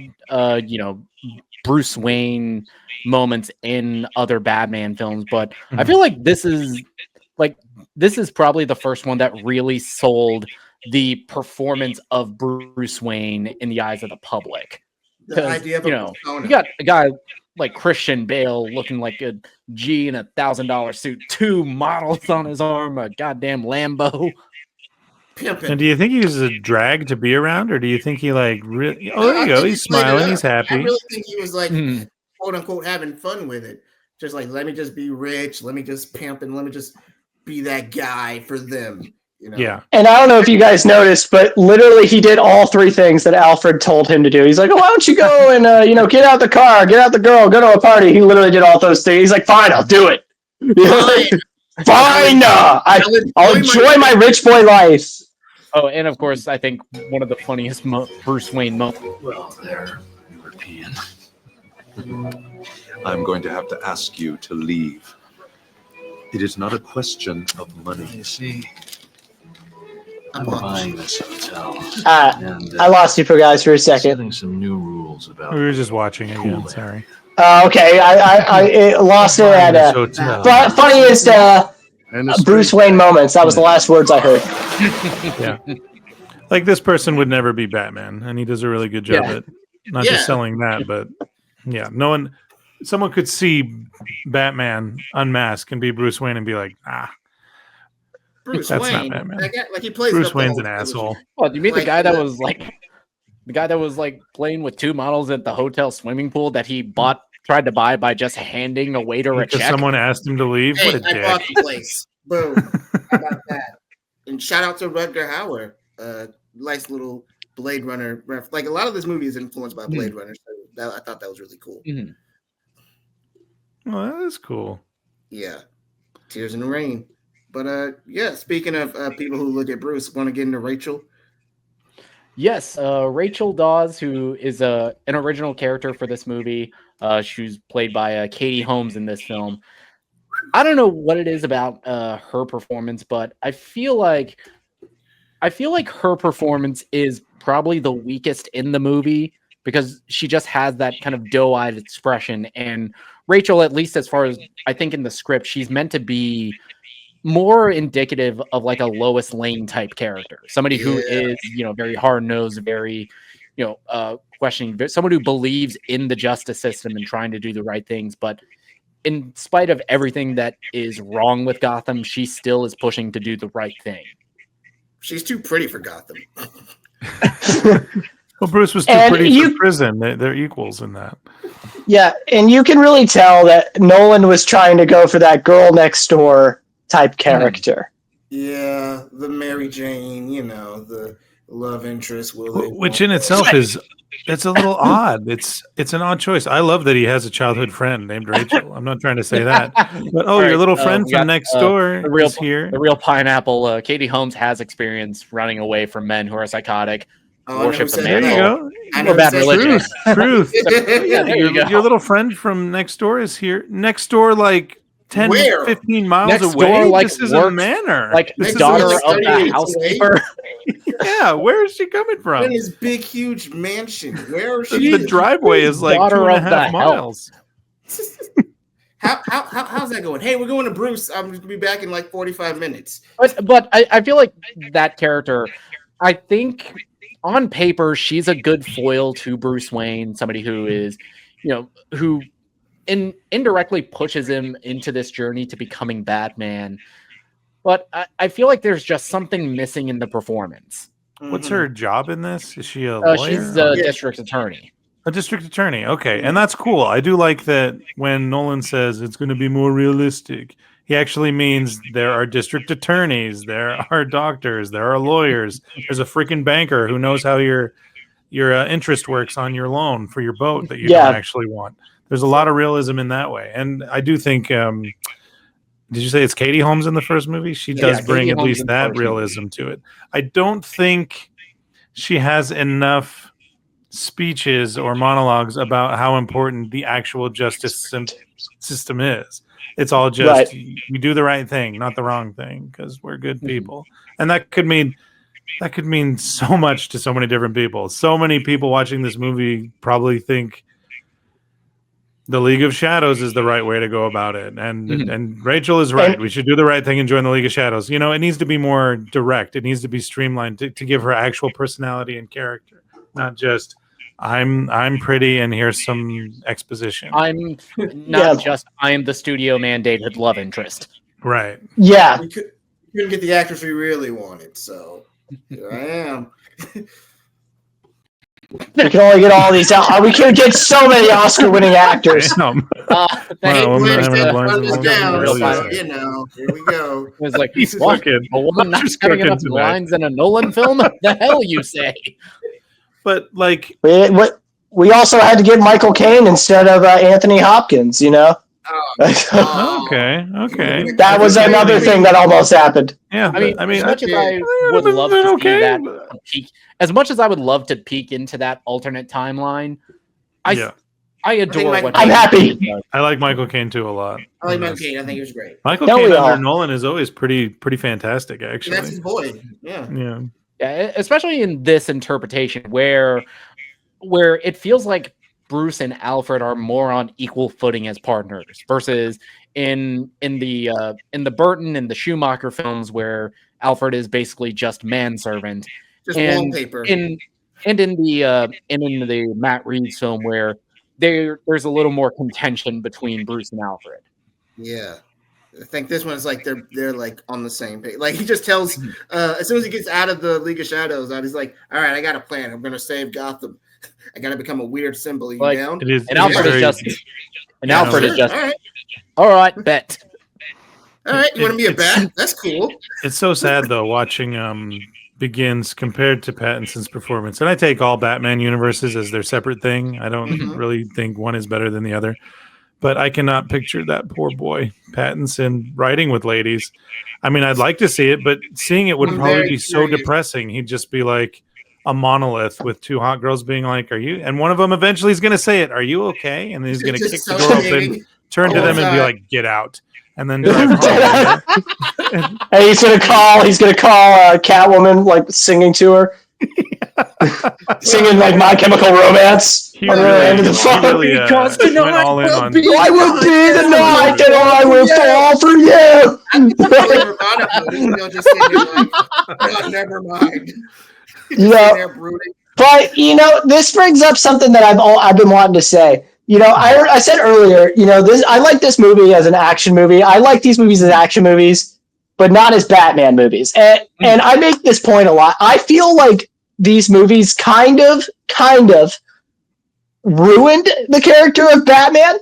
Bruce Wayne moments in other Batman films, but I feel like this is probably the first one that really sold the performance of Bruce Wayne in the eyes of the public. The idea of you got a guy like Christian Bale looking like a G in $1,000 suit, 2 models on his arm, a goddamn Lambo. Pimping. And do you think he was a drag to be around, or do you think he like really? Oh, there you go. He's smiling. He's happy. I really think he was like, quote unquote, having fun with it. Just like, let me just be rich. Let me just pimp, and let me just be that guy for them. Yeah. And I don't know if you guys noticed, but literally he did all 3 things that Alfred told him to do. He's like, why don't you go and get out the car, get out the girl, go to a party. He literally did all those things. He's like, fine, I'll do it. Fine. I'll enjoy my rich boy life. Oh, and of course, I think one of the funniest Bruce Wayne moments. Well, there, European. I'm going to have to ask you to leave. It is not a question of money. You see, I'm buying this hotel. I lost you for a second. Setting some new rules about. We were just watching again. Sorry. Okay, I lost it at funniest Bruce Wayne moments. That was the last words I heard. Yeah. Like this person would never be Batman, and he does a really good job at not just selling that, but someone could see Batman unmask and be Bruce Wayne and be like, Bruce that's Wayne, not Batman. like he plays Bruce Wayne's an asshole. Well, you mean the guy that was like playing with 2 models at the hotel swimming pool that he tried to buy by just handing a waiter a check? Someone asked him to leave. Hey, what a dick. I bought the place. Boom. How about that? And shout out to Rutger Hauer. Nice little Blade Runner. Like a lot of this movie is influenced by Blade Runner. So I thought that was really cool. Well, that is cool. Yeah. Tears in the Rain. But yeah, speaking of people who look at Bruce, want to get into Rachel? Yes, Rachel Dawes, who is an original character for this movie. She's played by Katie Holmes in this film. I don't know what it is about her performance, but I feel like her performance is probably the weakest in the movie because she just has that kind of doe-eyed expression. And Rachel, at least as far as I think in the script, she's meant to be more indicative of like a Lois Lane type character, somebody who is, very hard nosed, very, questioning, someone who believes in the justice system and trying to do the right things. But in spite of everything that is wrong with Gotham, she still is pushing to do the right thing. She's too pretty for Gotham. Well, Bruce was too pretty for prison. They're equals in that. Yeah, and you can really tell that Nolan was trying to go for that girl next door type character. Yeah, the Mary Jane, the love interest. Which in itself it's a little odd. It's an odd choice. I love that he has a childhood friend named Rachel. I'm not trying to say that. But your little friend from next door is here. The real pineapple. Katie Holmes has experience running away from men who are psychotic. Worship the man. There you go. I know bad religion. Truth. Yeah, your little friend from next door is here. Next door, like 10, 15 miles next away. Door, like, this is a manor. Like the daughter of the housekeeper. Yeah, where is she coming from? In this big, huge mansion. Where is she? The driveway is like 2.5 miles. How's that going? Hey, we're going to Bruce. I'm going to be back in like 45 minutes. But I feel like that character, I think on paper, she's a good foil to Bruce Wayne, somebody who is, who indirectly pushes him into this journey to becoming Batman. But I feel like there's just something missing in the performance. What's her job in this? Is she a lawyer? She's a district attorney. A district attorney. Okay. And that's cool. I do like that when Nolan says it's going to be more realistic, he actually means there are district attorneys, there are doctors, there are lawyers. There's a freaking banker who knows how your interest works on your loan for your boat that you don't actually want. There's a lot of realism in that way. And I do think, did you say it's Katie Holmes in the first movie? She does bring at least that realism to it. I don't think she has enough speeches or monologues about how important the actual justice system is. It's all just we do the right thing, not the wrong thing, because we're good people. And that could mean so much to so many different people. So many people watching this movie probably think the League of Shadows is the right way to go about it. And Rachel is right. We should do the right thing and join the League of Shadows. It needs to be more direct. It needs to be streamlined to give her actual personality and character, not just I'm pretty and here's some exposition. I'm not just I am the studio mandated love interest. Right. Yeah. We couldn't get the actress we really wanted, so here I am. We can only get all these out. We could get so many Oscar-winning actors. Here we go. It was like, what? I'm not having enough lines in a Nolan film? The hell you say? But like, we also had to get Michael Caine instead of Anthony Hopkins. Okay. That was another thing that almost happened. Yeah, I mean, as much as I would love to see that peek, as much as I would love to peek into that alternate timeline, I adore what I'm happy. I like Michael Caine too a lot. I like Michael Caine. I think he was great. Michael Caine under Nolan is always pretty fantastic, actually. That's his boy. Yeah, especially in this interpretation where it feels like Bruce and Alfred are more on equal footing as partners versus in the Burton and the Schumacher films where Alfred is basically just manservant. Just wallpaper. In the Matt Reeves film where there's a little more contention between Bruce and Alfred. Yeah. I think this one is like they're like on the same page. Like he just tells as soon as he gets out of the League of Shadows, he's like, "All right, I got a plan. I'm going to save Gotham. I got to become a weird symbol." You down? Alfred is just all right, bet. All right, you want to be a bat? That's cool. It's so sad though watching Begins compared to Pattinson's performance, and I take all Batman universes as their separate thing. I don't really think one is better than the other. but I cannot picture that poor boy Pattinson writing with ladies. I mean, I'd like to see it, but seeing it would I'm probably very be so curious. depressing. He'd just be like a monolith with two hot girls being like, "Are you?" And one of them eventually is going to say it, "Are you okay?" And then he's going to Just kick the door open, suffocating turn to all them, the and be time. like, "Get out," and then drive home. You know? Hey, he's gonna call Catwoman, like singing to her, singing like My Chemical Romance He on the really, end of the phone. Because went tonight all in will on. be I will be the night that I will Yeah. fall for you. You'll just sit there like, oh, never mind. Just You know, sitting there brooding. but this brings up something that I've been wanting to say. I said earlier, I like this movie as an action movie. I like these movies as action movies, but not as Batman movies. And I make this point a lot. I feel like these movies kind of ruined the character of Batman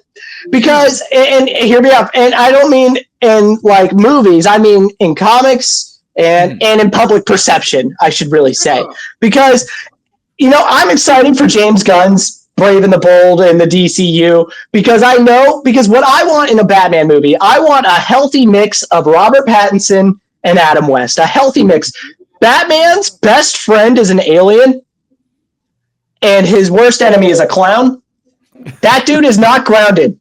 because, and hear me out, and I don't mean in like movies, I mean in comics and in public perception, I should really say, because I'm excited for James Gunn's Brave and the Bold and the DCU because what I want in a Batman movie, I want a healthy mix of Robert Pattinson and Adam West, a healthy mix. Batman's best friend is an alien and his worst enemy is a clown. That dude is not grounded.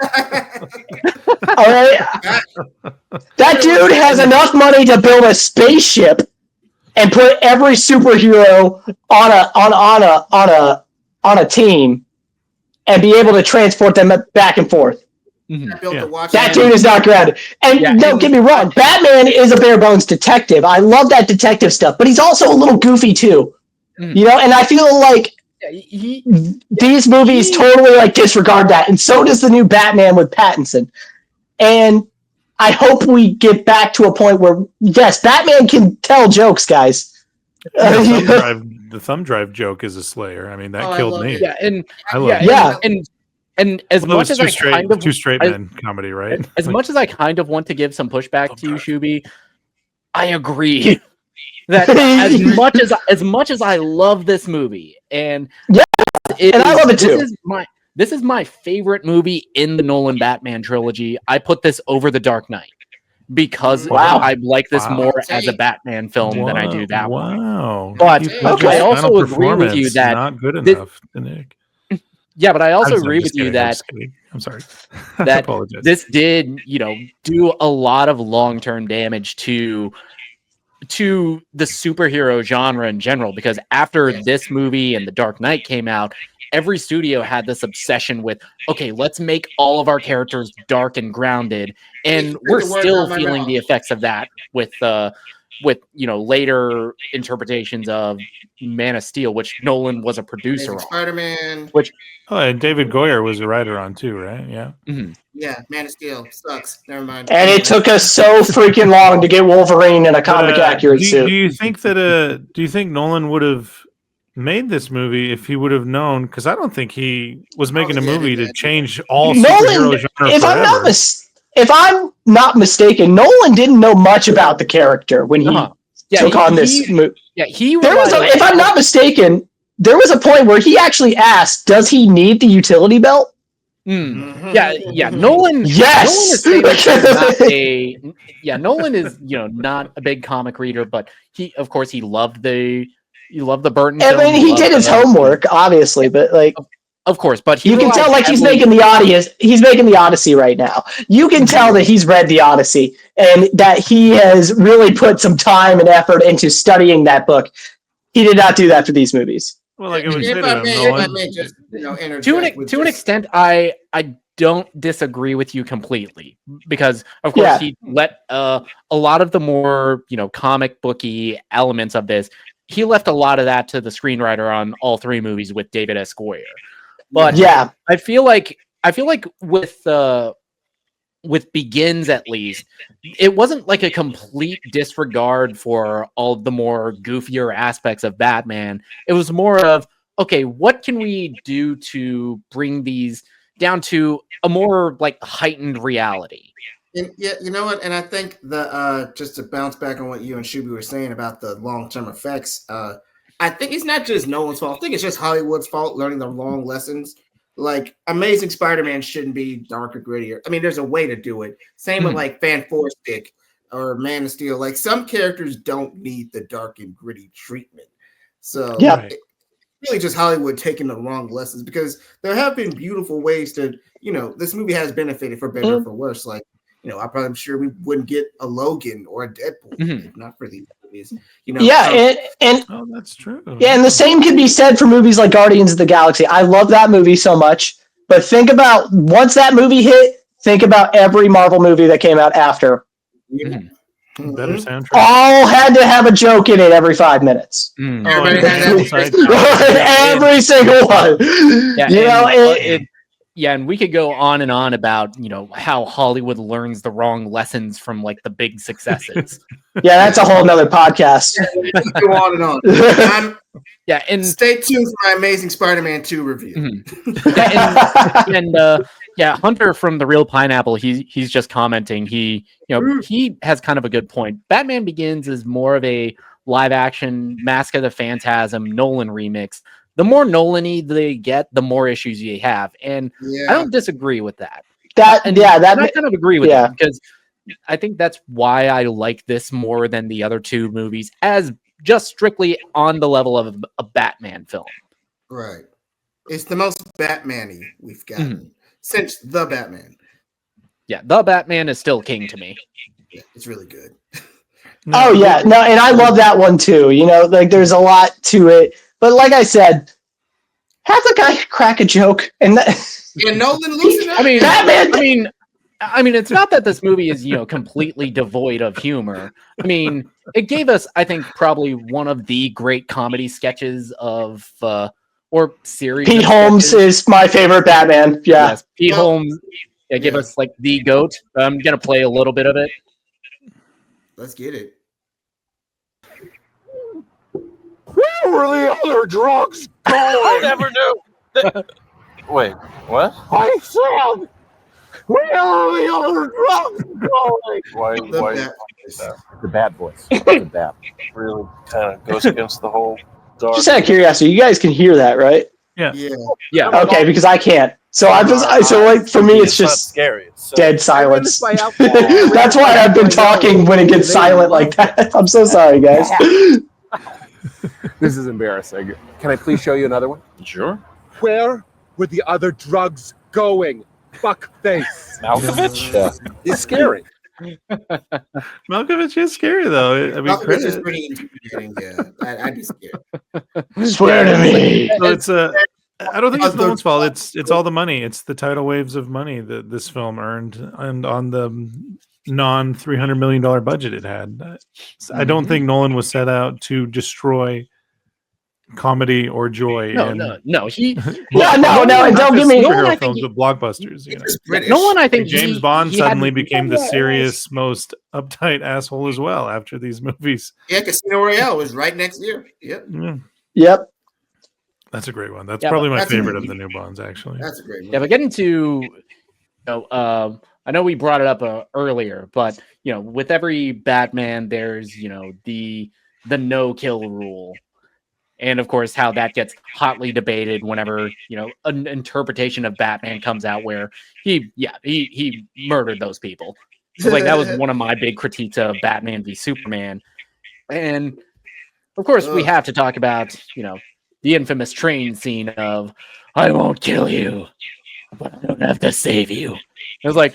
All right. That dude has enough money to build a spaceship and put every superhero on a team and be able to transport them back and forth. That dude is not grounded. And don't get me wrong, Batman is a bare bones detective. I love that detective stuff, but he's also a little goofy too. And I feel like these movies totally like disregard that, and so does the new Batman with Pattinson. And I hope we get back to a point where, yes, Batman can tell jokes, guys. The thumb drive joke is a slayer. I mean, that killed me. Yeah, and I love and as much as I kind of two straight men comedy, right? As much as I kind of want to give some pushback to you, Schuby, I agree that as much as I love this movie, and I love it too. This is my favorite movie in the Nolan Batman trilogy. I put this over The Dark Knight because I like this more as a Batman film than I do that one. Wow. But I also agree with you that not good enough, Nick. Yeah, but I also agree with you that I'm sorry. that this did, do a lot of long-term damage to the superhero genre in general, because after this movie and The Dark Knight came out, every studio had this obsession with, okay, let's make all of our characters dark and grounded, and we're still feeling the effects of that with later interpretations of Man of Steel, which Nolan was a producer on. Spider-Man. And David Goyer was a writer on too, right? Yeah. Mm-hmm. Yeah, Man of Steel sucks. Never mind. And it took us so freaking long to get Wolverine in a comic accurate suit. Do you think that? Do you think Nolan would have made this movie if he would have known? Because I don't think he was making a movie to change all superhero genre forever. If I'm not mistaken, Nolan didn't know much about the character when he took on this movie. Yeah, if I'm not mistaken, there was a point where he actually asked, "Does he need the utility belt?" Yeah. Nolan. Yes. Nolan is not a big comic reader, but he loved the Burton. I mean, he did his homework, obviously, but like. Of course, but you can tell he's making the Odyssey. He's making the Odyssey right now. You can tell that he's read the Odyssey and that he has really put some time and effort into studying that book. He did not do that for these movies. Well, like it was to an extent, I don't disagree with you completely, because of course he let a lot of the more comic booky elements of this. He left a lot of that to the screenwriter on all three movies with David S. Goyer. But I feel like with Begins, at least, it wasn't like a complete disregard for all the more goofier aspects of Batman. It was more of, okay, what can we do to bring these down to a more like heightened reality? And you know what? And I think just to bounce back on what you and Schuby were saying about the long-term effects, I think it's not just Nolan's fault. I think it's just Hollywood's fault learning the wrong lessons. like Amazing Spider-Man shouldn't be darker, grittier. I mean, there's a way to do it. Same with like Fantastic or Man of Steel. Like some characters don't need the dark and gritty treatment. So it's really just Hollywood taking the wrong lessons, because there have been beautiful ways to, this movie has benefited for better or for worse. Like, I'm sure we wouldn't get a Logan or a Deadpool if not for these movies. And that's true. Yeah, and the same can be said for movies like Guardians of the Galaxy. I love that movie so much, but think about once that movie hit, think about every Marvel movie that came out after. Better soundtrack. All had to have a joke in it every 5 minutes. Everybody had every single one. Yeah, and we could go on and on about, how Hollywood learns the wrong lessons from like the big successes. Yeah, that's a whole nother podcast. Go on and on. And stay tuned for my Amazing Spider-Man 2 review. Hunter from The Real Pineapple, he's just commenting. He has kind of a good point. Batman Begins is more of a live action Mask of the Phantasm Nolan remix. The more Nolan-y they get, the more issues you have. And I don't disagree with that. I kind of agree with that, because I think that's why I like this more than the other two movies, as just strictly on the level of a Batman film. Right. It's the most Batman-y we've gotten since The Batman. Yeah, The Batman is still king to me. Yeah, it's really good. And I love that one too. Like there's a lot to it. But like I said, have the guy crack a joke, and Nolan losing. Batman. I mean, it's not that this movie is completely devoid of humor. I mean, it gave us, I think, probably one of the great comedy sketches of or series. Pete Holmes is my favorite Batman. Yeah, yes, Pete Holmes. Yeah, give us like the GOAT. I'm gonna play a little bit of it. Let's get it. Where were the other drugs going? I never knew. Wait, what? I said, where are the other drugs going? Why the bat voice. The bat really kind of goes against the whole dark. Just out of curiosity, you guys can hear that, right? Yeah. Okay, because I can't. So for me, it's just scary. It's dead silence. That's why I've been talking when it gets silent like that. I'm so sorry, guys. This is embarrassing. Can I please show you another one? Sure. Where were the other drugs going? Fuckface. Malkovich? Yeah. It's scary. Malkovich is scary, though. I mean, Malkovich is pretty intimidating. Yeah, I'd be scared. Swear to me. So I don't think it's Nolan's fault. It's all the money. It's the tidal waves of money that this film earned, and on the non-$300 million budget it had. I don't think Nolan was set out to destroy comedy or joy. No. And don't get me. Superhero films with blockbusters. Nolan, I think James Bond suddenly became the serious, most uptight asshole as well after these movies. Yeah, Casino Royale was right next year. Yep. That's a great one. That's probably my favorite of the new Bonds, actually. That's a great one. Yeah, but getting to, I know we brought it up earlier, but with every Batman, there's the no-kill rule, and of course how that gets hotly debated whenever an interpretation of Batman comes out where he murdered those people. So like that was one of my big critiques of Batman v Superman, and of course we have to talk about the infamous train scene of "I won't kill you, but I don't have to save you." It was like,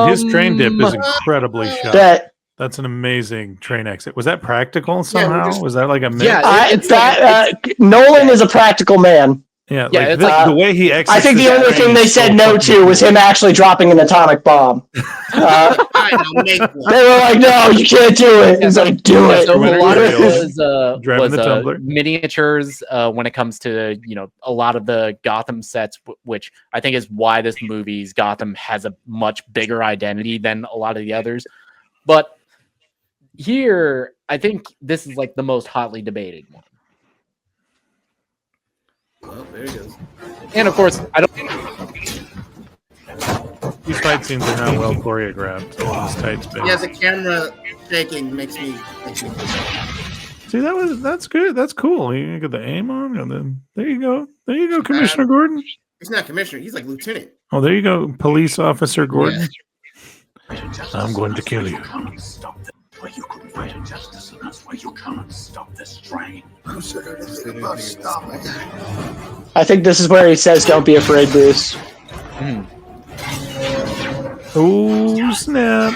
his train dip is incredibly shot. That's an amazing train exit. Was that practical somehow? Was that like a myth? Yeah, Nolan is a practical man. Yeah, it's like the way he exits. I think the only thing they said no to was him actually dropping an atomic bomb. They were like, "No, you can't do it." He's like, "Do it." So a lot of it was miniatures when it comes to a lot of the Gotham sets, which I think is why this movie's Gotham has a much bigger identity than a lot of the others. But here, I think this is like the most hotly debated one. Well, there he goes. And of course, I don't. These fight scenes are not well choreographed. Yeah, the camera shaking makes me. See, that's good. That's cool. You got the aim on, and then there you go. There you go, Commissioner Gordon. He's not commissioner. He's like lieutenant. Oh, there you go, Police Officer Gordon. Yeah. I'm going to kill you. Where you could fight injustice, and that's why you can't stop this train. I think this is where he says, "Don't be afraid, Bruce." Oh snap!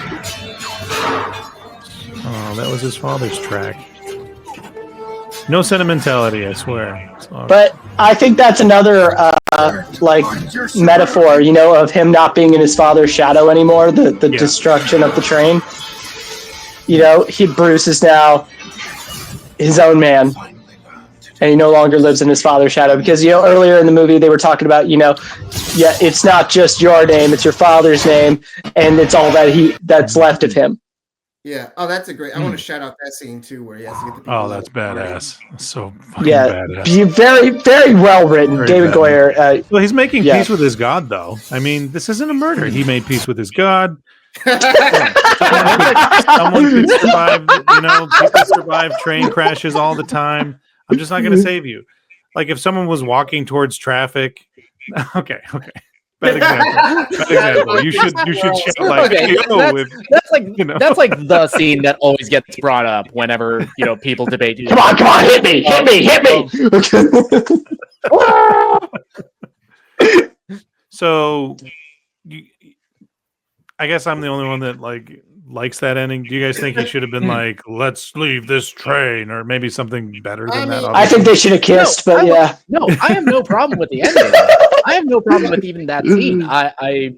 Oh, that was his father's track. No sentimentality, I swear. But I think that's another like metaphor, you know, of him not being in his father's shadow anymore. The destruction of the train. You know, Bruce is now his own man, and he no longer lives in his father's shadow. Because, you know, earlier in the movie they were talking about, you know, it's not just your name, it's your father's name, and it's all that's left of him. Yeah. Oh, that's a great. I want to shout out that scene too, where he has to get the people. Oh, that's badass. That's so fucking badass. Very, very well written, David Goyer. Well, he's making peace with his God, though. I mean, this isn't a murder. He made peace with his God. Someone could survive, you know, people survive train crashes all the time. I'm just not going to save you. Like if someone was walking towards traffic. Okay. Bad example. You should shout like, that's like the scene that always gets brought up whenever, you know, people debate. Come on, hit me. So I guess I'm the only one that likes that ending. Do you guys think he should have been like, let's leave this train, or maybe something better than that? I think they should have kissed, I have no problem with the ending. I have no problem with even that scene. I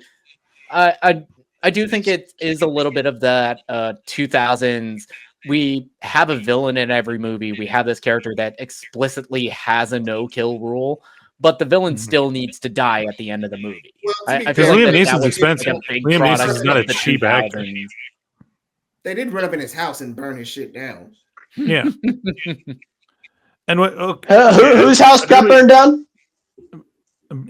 do think it is a little bit of that 2000s. We have a villain in every movie. We have this character that explicitly has a no-kill rule, but the villain still needs to die at the end of the movie. Well, I feel like Liam Neeson's expensive. Like Liam Neeson's not a cheap actor. They did run up in his house and burn his shit down. Yeah. And what? Whose house got burned down?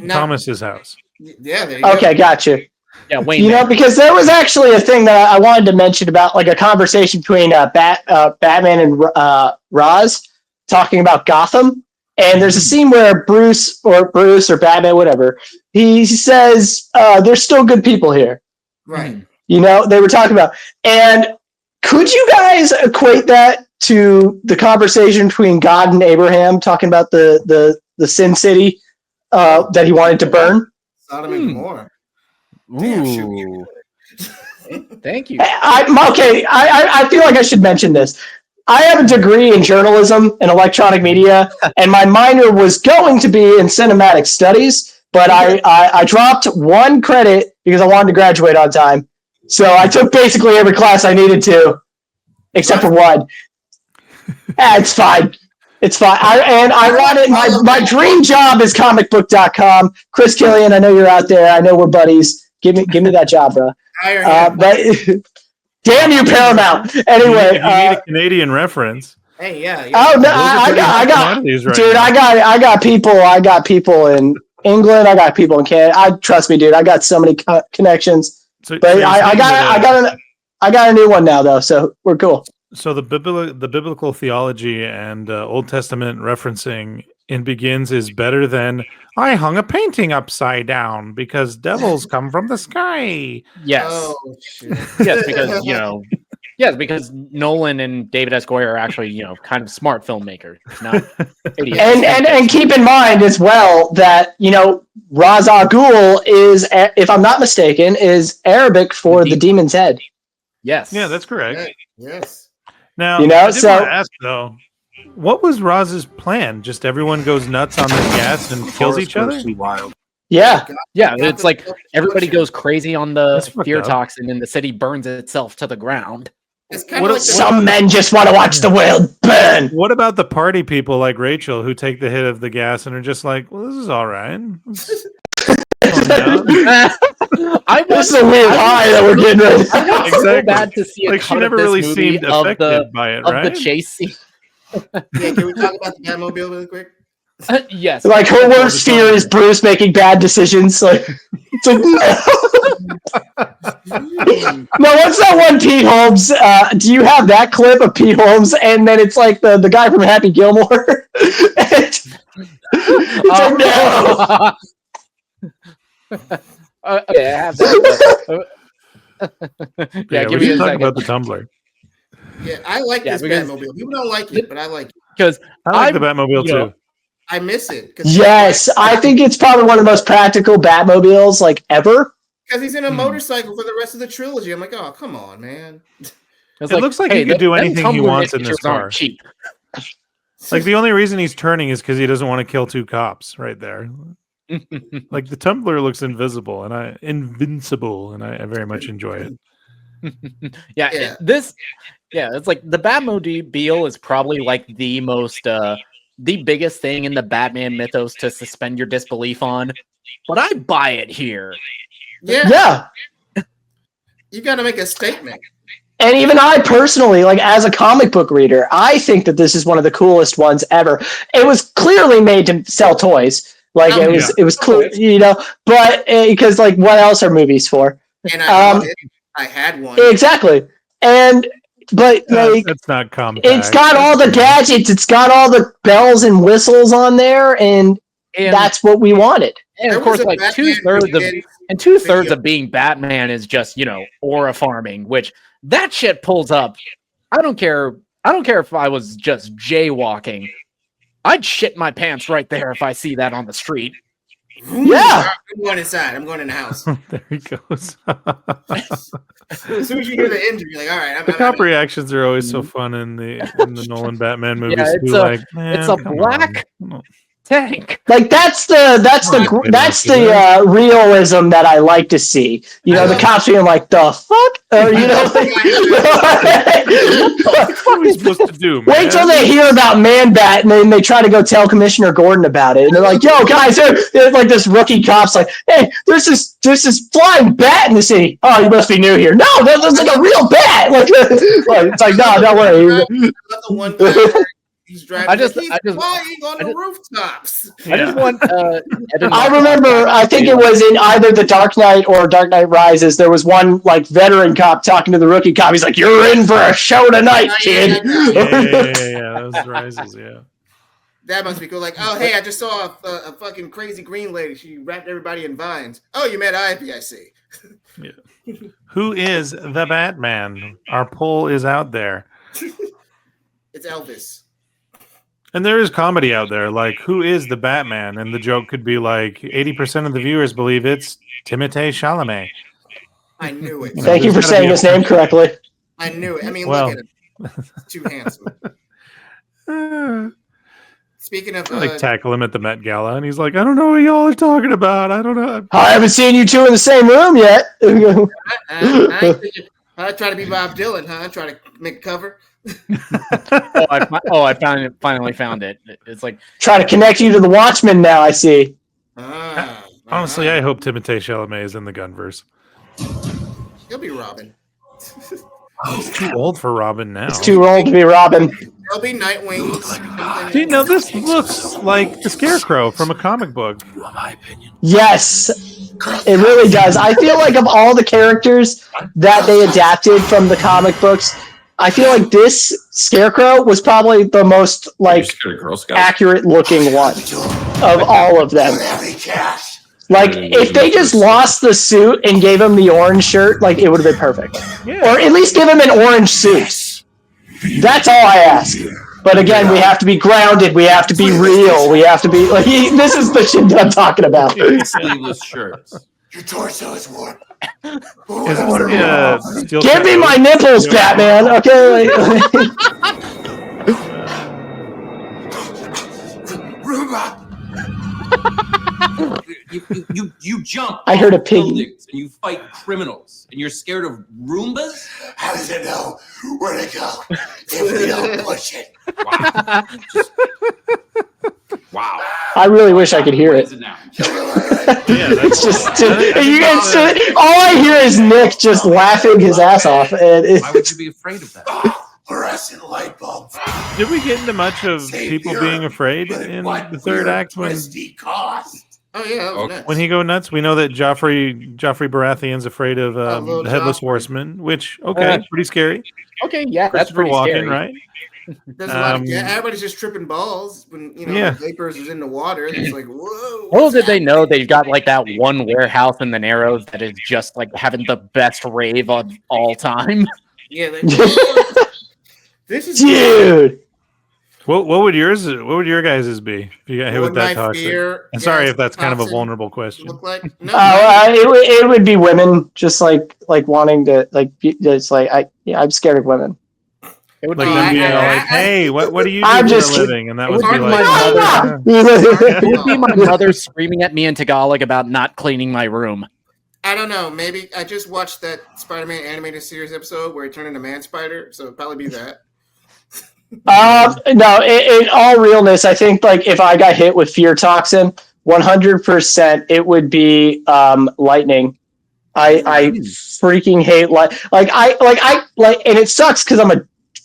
Thomas's house. Yeah. There you go. Okay, gotcha. Yeah, Wayne. You know, because there was actually a thing that I wanted to mention about, like a conversation between Batman and Ra's talking about Gotham. And there's a scene where Bruce or Batman, whatever, he says, there's still good people here. Right. You know, they were talking about. And could you guys equate that to the conversation between God and Abraham talking about the Sin City that he wanted to burn? Sodom and Gomorrah. Ooh. Thank you. I feel like I should mention this. I have a degree in journalism and electronic media, and my minor was going to be in cinematic studies, but I dropped one credit because I wanted to graduate on time. So I took basically every class I needed to, except for one. It's fine. It's fine. I wanted my dream job is comicbook.com. Chris Killian, I know you're out there. I know we're buddies. Give me that job, bro. But damn you, Paramount. Anyway, you need a Canadian reference. Hey, yeah. Oh no, I got dude. I got people in England. I got people in Canada. Trust me, dude. I got so many connections. But I got a new one now, though. So we're cool. So the biblical theology and Old Testament referencing in Begins is better than I hung a painting upside down because devils come from the sky. Yes. Oh, shit. Yes, because because Nolan and David S. Goyer are actually, kind of smart filmmakers, not idiots. And keep in mind as well that, Ra's al Ghul is, if I'm not mistaken, is Arabic for the demon's head. Yes. Yeah, that's correct. Yes. Now, I did want to ask, though, what was Raz's plan? Just everyone goes nuts on this gas and kills each other? Wild. Yeah. Yeah, it's like everybody goes crazy on the fear toxin and the city burns itself to the ground. Some men just want to watch the world burn. What about the party people like Rachel who take the hit of the gas and are just like, well, this is all right. This is a weird high that we're getting right now. Exactly. So bad to see like she never really seemed affected by it, right? The chase scene. Yeah, can we talk about the Batmobile really quick? Yes. Like her worst fear is Bruce making bad decisions. Like, it's like no, what's that one, Pete Holmes? Do you have that clip of Pete Holmes? And then it's like the guy from Happy Gilmore. It's like, no. Okay, I have that. Yeah, give we me a should talk second. about the Tumblr. Yeah, I like this because- Batmobile. People don't like it, but I like it. Because I like the Batmobile too. I miss it. Yes, I think it's probably one of the most practical Batmobiles like ever. Because he's in a motorcycle for the rest of the trilogy. I'm like, oh, come on, man. It looks like he could do anything he wants in this car. Cheap. Like the only reason he's turning is because he doesn't want to kill two cops right there. Like the Tumblr looks invincible, and I very much enjoy it. Yeah. It's like the Batmobile is probably like the most the biggest thing in the Batman mythos to suspend your disbelief on, but I buy it here. Yeah. You got to make a statement. And even I personally, like as a comic book reader, I think that this is one of the coolest ones ever. It was clearly made to sell toys. Like it was cool, you know, but because like what else are movies for? And I had one. Exactly. But like that's not compact. It's got all the gadgets, it's got all the bells and whistles on there, and that's what we wanted. And of course, like two-thirds of being Batman is just, you know, aura farming, which that shit pulls up. I don't care if I was just jaywalking. I'd shit my pants right there if I see that on the street. Yeah. I'm going inside. I'm going in the house. There he goes. As soon as you hear the engine, you're like, all right. The cop reactions are always so fun in the Nolan Batman movies. Yeah, it's a black tank. Like that's the realism that I like to see. You know, the cops being like, "The fuck," or you know, what are we supposed to do? Man? Wait till they hear about Man Bat, and then they try to go tell Commissioner Gordon about it, and they're like, "Yo, guys, there's like this rookie cop's like, hey, there's this flying bat in the city. Oh, you must be new here. No, there's like a real bat. Like it's like, no, don't worry." He's driving. He's flying on the rooftops. I just want. I remember. I think it was in either The Dark Knight or Dark Knight Rises. There was one like veteran cop talking to the rookie cop. He's like, "You're in for a show tonight, kid." Yeah. That was Rises. Yeah. That must be cool. Like, oh, hey, I just saw a fucking crazy green lady. She wrapped everybody in vines. Oh, you met Ivy, I see. Yeah. Who is the Batman? Our poll is out there. It's Elvis. And there is comedy out there, like, who is the Batman? And the joke could be like, 80% of the viewers believe it's Timothée Chalamet. I knew it. Thank you for saying his name correctly. I knew it. I mean, look at him. Too handsome. Speaking of... I tackle him at the Met Gala, and he's like, I don't know what y'all are talking about. I don't know. I haven't seen you two in the same room yet. I try to be Bob Dylan, huh? I try to make a cover. I finally found it. It's like try to connect you to the Watchmen now. I see. Honestly, I hope Timothée Chalamet is in the Gunverse. He'll be Robin. He's too old for Robin now. He's too old to be Robin. He'll be Nightwing. Do you know this looks like the Scarecrow from a comic book? Yes, it really does. I feel like of all the characters that they adapted from the comic books, I feel like this Scarecrow was probably the most like accurate looking one of all of them. Like if they just lost the suit and gave him the orange shirt, like it would have been perfect. Yeah. Or at least give him an orange suit. That's all I ask. But again, we have to be grounded. We have to be real. We have to be like this is the shit that I'm talking about. Sleeveless shirts. Your torso is warm. Give me my nipples, Batman. Okay. You jump. I heard a piggy. And you fight criminals, and you're scared of Roombas. How does it know where to go if we don't push it? Wow. I really wish I could hear it. It's just all I hear is Nick just laughing his ass off. And why would you be afraid of that? fluorescent light bulbs. Did we get into much of people Savior, being afraid but in what the third weird act when twisty cost? Oh yeah, that was nuts. when he go nuts? We know that Joffrey Baratheon's afraid of little the Headless Joffrey. Horseman, which pretty scary. Okay, yeah, that's Christopher pretty Walken, scary. right? There's a lot of everybody's just tripping balls when Yeah. the vapors is in the water. It's like, whoa. Little did they know they've got like that one warehouse in the Narrows that is just like having the best rave of all time. Yeah, this is Dude. What would yours? What would your guys's be if you got hit with that toxic? And sorry if that's kind of a vulnerable question. Look like no. It would be women just like wanting to it's like I'm scared of women. It would Like be them being like, hey, what do you do I'm for just a living? And that it would would be be like, my Yeah. it would be my mother screaming at me in Tagalog about not cleaning my room. I don't know. Maybe I just watched that Spider-Man animated series episode where he turned into Man Spider, so it'd probably be that. No, in all realness, I think like if I got hit with fear toxin, 100% it would be lightning. I freaking hate and it sucks because I'm a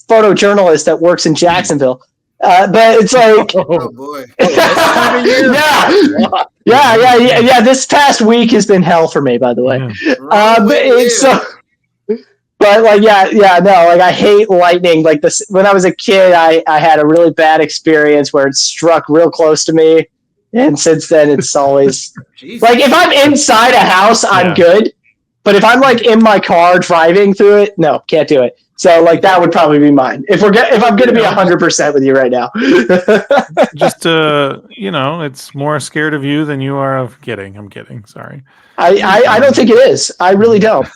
photojournalist that works in Jacksonville. But it's like, Oh boy. yeah. This past week has been hell for me, by the way. But it's so. But like, I hate lightning. Like this, when I was a kid, I had a really bad experience where it struck real close to me, and since then it's always like if I'm inside a house, I'm good. But if I'm like in my car driving through it, no, can't do it. So like that would probably be mine. If I'm going to be 100% with you right now. just it's more scared of you than you are of kidding. I'm kidding. Sorry. I don't think it is. I really don't.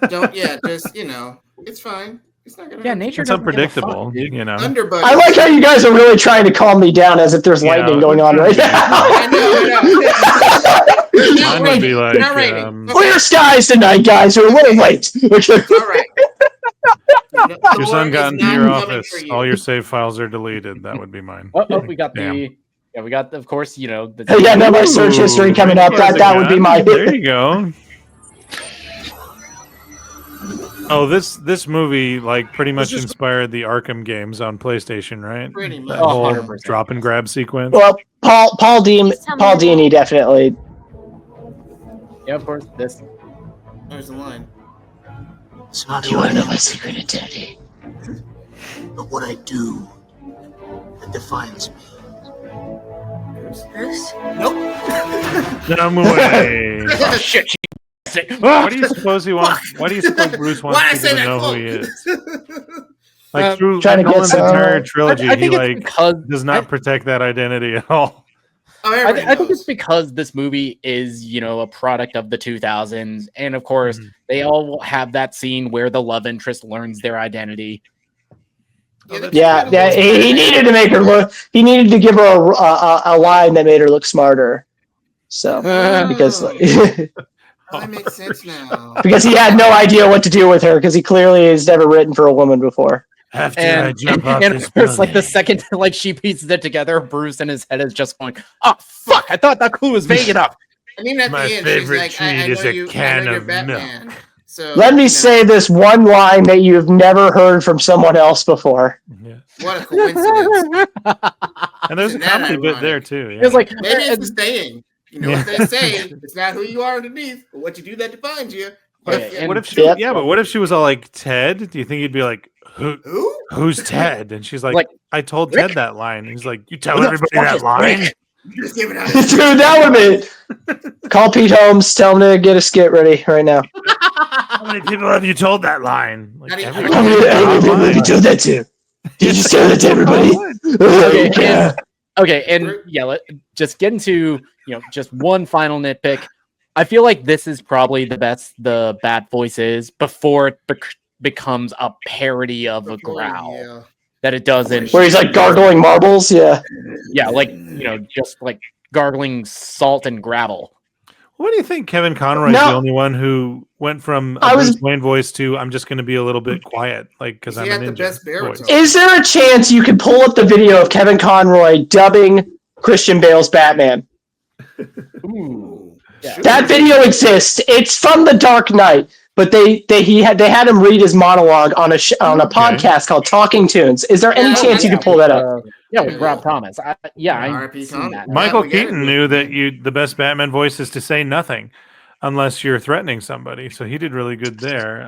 Just it's fine. It's not gonna. Yeah, nature. It's unpredictable. Underbuddy. I like how you guys are really trying to calm me down as if there's lightning going on right now. I know. Mine would be like Clear skies tonight, guys. We're a little late. All right. Your son got into your office. All your save files are deleted. That would be mine. We got we got of course my search history coming up. That would be my. There you go. Oh, this movie like pretty much inspired the Arkham games on PlayStation, right? Pretty much. That whole 100%. drop and grab sequence. Well, Paul Dini definitely. Yeah, of course. This. There's the line. It's not Do you want to know my secret identity? but what I do that defines me. Bruce? Nope. Dumb away. Oh, shit. Why do you suppose he wants? Why do you suppose Bruce wants people to know who he is? Like through Nolan's entire trilogy, I think he does not protect that identity at all. I think it's because this movie is, a product of the 2000s, and of course, they all have that scene where the love interest learns their identity. Yeah. He needed to make her look. He needed to give her a line that made her look smarter. So because. That makes sense now. Because he had no idea what to do with her, because he clearly has never written for a woman before. And of course, like the second like she pieces it together, Bruce in his head is just going, "Oh fuck! I thought that clue was vague enough." I mean, at My the end, favorite she's like, treat is a can of Batman. milk. So let me say this one line that you've never heard from someone else before. Yeah. What a coincidence! And there's a comedy bit there too. Yeah. It's like maybe it's the saying. You know what they say? It's not who you are underneath, but what you do that defines you. What if she was all like Ted? Do you think he'd be like, who's Ted? And she's like I told Ted that line. And he's like, you tell everybody that line? Just give it out. Dude, that would be. Call Pete Holmes. Tell him to get a skit ready right now. How many people have you told that line? Like, How many people have you told that to? Did you just tell that to everybody? Okay, and just get into just one final nitpick. I feel like this is probably the best the Bat voice is before it becomes a parody of a growl. Yeah. That it doesn't. Where he's like gargling marbles, yeah, like just like gargling salt and gravel. What do you think? Kevin Conroy's the only one who went from a Bruce Wayne voice to I'm just going to be a little bit quiet, like because I'm a ninja. The best baritone. Is there a chance you could pull up the video of Kevin Conroy dubbing Christian Bale's Batman? Ooh. Yeah. That video exists. It's from The Dark Knight. but they had him read his monologue on a podcast called Talking Tunes. Is there any chance you could pull that up? With Rob Thomas. I've seen that. Michael Keaton knew that the best Batman voice is to say nothing unless you're threatening somebody. So he did really good there.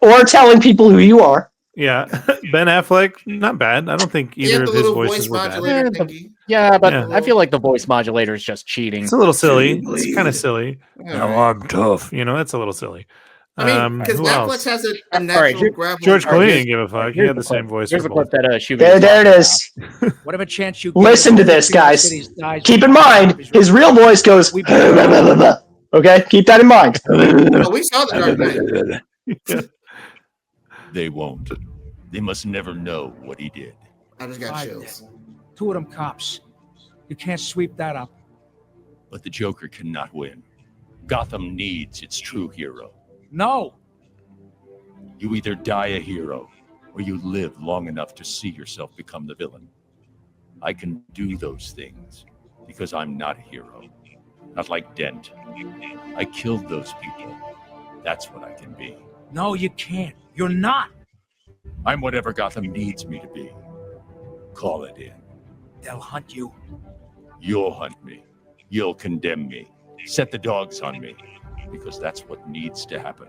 Or telling people who you are. Yeah. Ben Affleck, not bad. I don't think either of his voices were bad. But I feel like the voice modulator is just cheating. It's a little silly. It's kind of silly. No, I'm tough. That's a little silly. I mean, because Netflix has a natural gravel. George Clooney didn't give a fuck. He had the same voice. Here's a clip that Schuby. There it is. Whatever chance you listen to this, guys. Keep in mind, his real voice goes. Okay, keep that in mind. We saw the Dark Knight. They won't. They must never know what he did. I just got chills. 2 of them cops. You can't sweep that up. But the Joker cannot win. Gotham needs its true hero. No. You either die a hero, or you live long enough to see yourself become the villain. I can do those things because I'm not a hero. Not like Dent. I killed those people. That's what I can be. No, you can't. You're not. I'm whatever Gotham needs me to be. Call it in. They'll hunt you. You'll hunt me. You'll condemn me. Set the dogs on me. Because that's what needs to happen.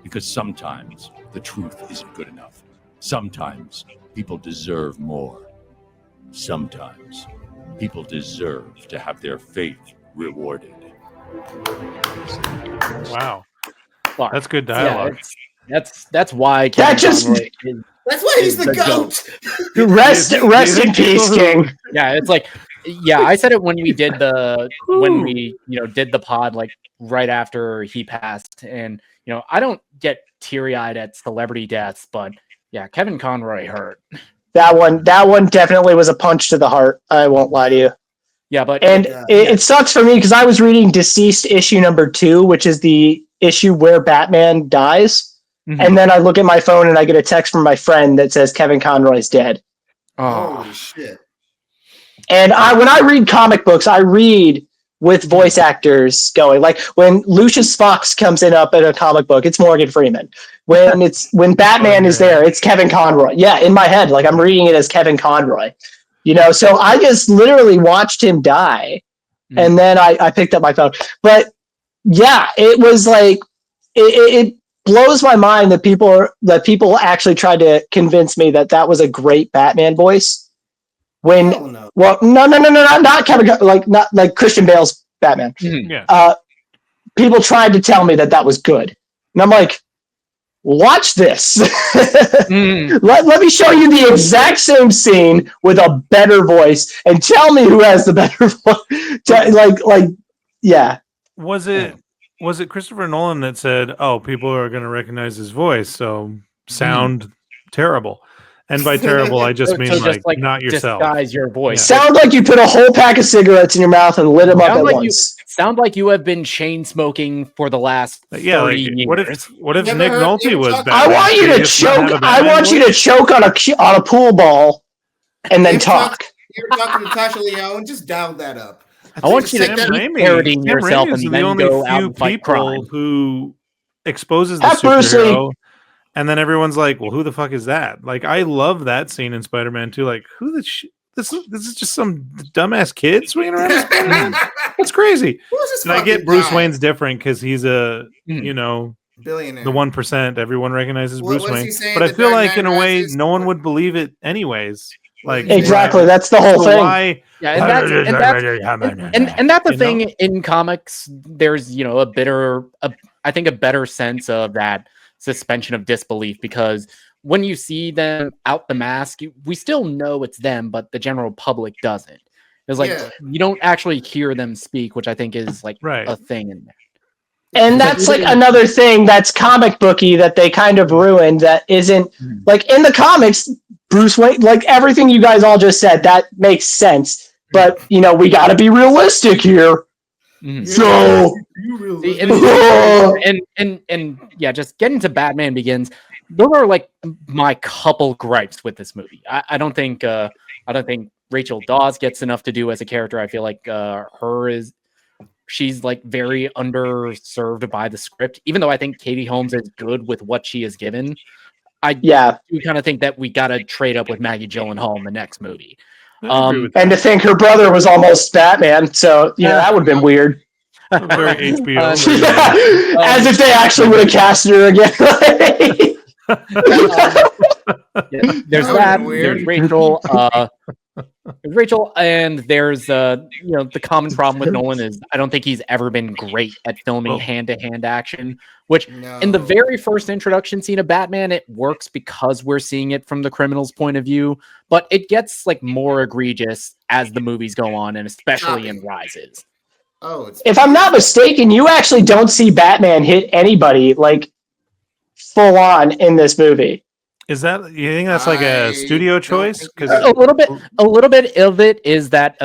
Because sometimes the truth isn't good enough. Sometimes people deserve more. Sometimes people deserve to have their faith rewarded. Wow. That's good dialogue. That's why that's why he's the goat. Rest in peace, King. Yeah, it's like I said it when we did the pod like right after he passed, and I don't get teary-eyed at celebrity deaths, but yeah, Kevin Conroy hurt. That one definitely was a punch to the heart. I won't lie to you. Yeah, but it sucks for me because I was reading Deceased issue number 2, which is the issue where Batman dies. Mm-hmm. And then I look at my phone and I get a text from my friend that says Kevin Conroy's dead. Holy shit. And when I read comic books, I read with voice actors going. Like when Lucius Fox comes in up in a comic book, it's Morgan Freeman. When Batman is there, it's Kevin Conroy. Yeah, in my head, like I'm reading it as Kevin Conroy. So I just literally watched him die. And then I picked up my phone. But yeah, it was like it blows my mind that people actually tried to convince me that was a great Batman voice. No, not Kevin, not like Christian Bale's Batman. Yeah. People tried to tell me that was good, and I'm like, watch this. Let me show you the exact same scene with a better voice, and tell me who has the better voice. Yeah. Was it Christopher Nolan that said, "Oh, people are going to recognize his voice, so sound terrible"? And by terrible, I just mean like not yourself. Disguise your voice. Sound like you put a whole pack of cigarettes in your mouth and lit them up at once. Sound like you have been chain smoking for the last 30 years. What if Nick Nolte was Batman? I want you to choke. I want you to choke on a pool ball, and then talk. You're talking to Natasha Lyonne. Just dial that up. I want you to keep parodying yourself and then go out and fight crime. Who exposes the superhero, and then everyone's like, "Well, who the fuck is that?" Like, I love that scene in Spider-Man 2. Like, who the this is just some dumbass kid swinging around Spider-Man. That's crazy. And I get Bruce Wayne's different because he's a billionaire, the 1%. Everyone recognizes Bruce Wayne, but I feel like in a way, no one would believe it anyways. Like exactly, that's the whole thing. Why? Yeah, and that's the thing in comics. There's a better sense of that suspension of disbelief, because when you see them out the mask, we still know it's them, but the general public doesn't. It's like you don't actually hear them speak, which I think is like a thing in there. And that's like another thing that's comic booky that they kind of ruined. That isn't like in the comics. Bruce Wayne, like everything you guys all just said, that makes sense. But we got to be realistic here. So, and just getting to Batman Begins. Those are like my couple gripes with this movie. I don't think Rachel Dawes gets enough to do as a character. I feel like she's like very underserved by the script, even though I think Katie Holmes is good with what she is given. I do kind of think that we got to trade up with Maggie Gyllenhaal in the next movie. And to think her brother was almost Batman, so that would have been weird. Very HBO. As if they actually would have casted her again. There's that. There's Rachel. There's Rachel, and there's the common problem with Nolan is I don't think he's ever been great at filming hand-to-hand action. Which in the very first introduction scene of Batman, it works because we're seeing it from the criminal's point of view, but it gets like more egregious as the movies go on, and especially in Rises. If I'm not mistaken, you actually don't see Batman hit anybody like full on in this movie. Is that you think that's like a studio choice? Because a little bit of it is that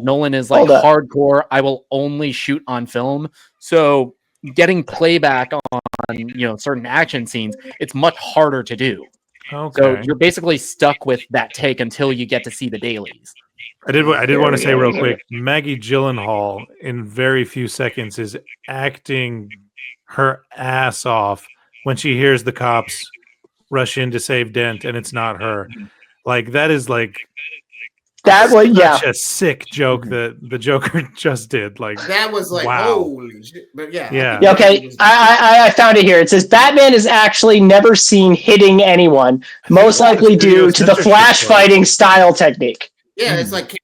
Nolan is like hardcore. I will only shoot on film, so getting playback on certain action scenes, it's much harder to do. Okay. So you're basically stuck with that take until you get to see the dailies. I did want to say real quick, Maggie Gyllenhaal in very few seconds is acting her ass off when she hears the cops rush in to save Dent and it's not her. Like that is like such a sick joke that the Joker just did. Like that was like holy shit. But yeah. Okay, I found it here. It says Batman is actually never seen hitting anyone, most likely due to the flash fighting style technique. Yeah, it's like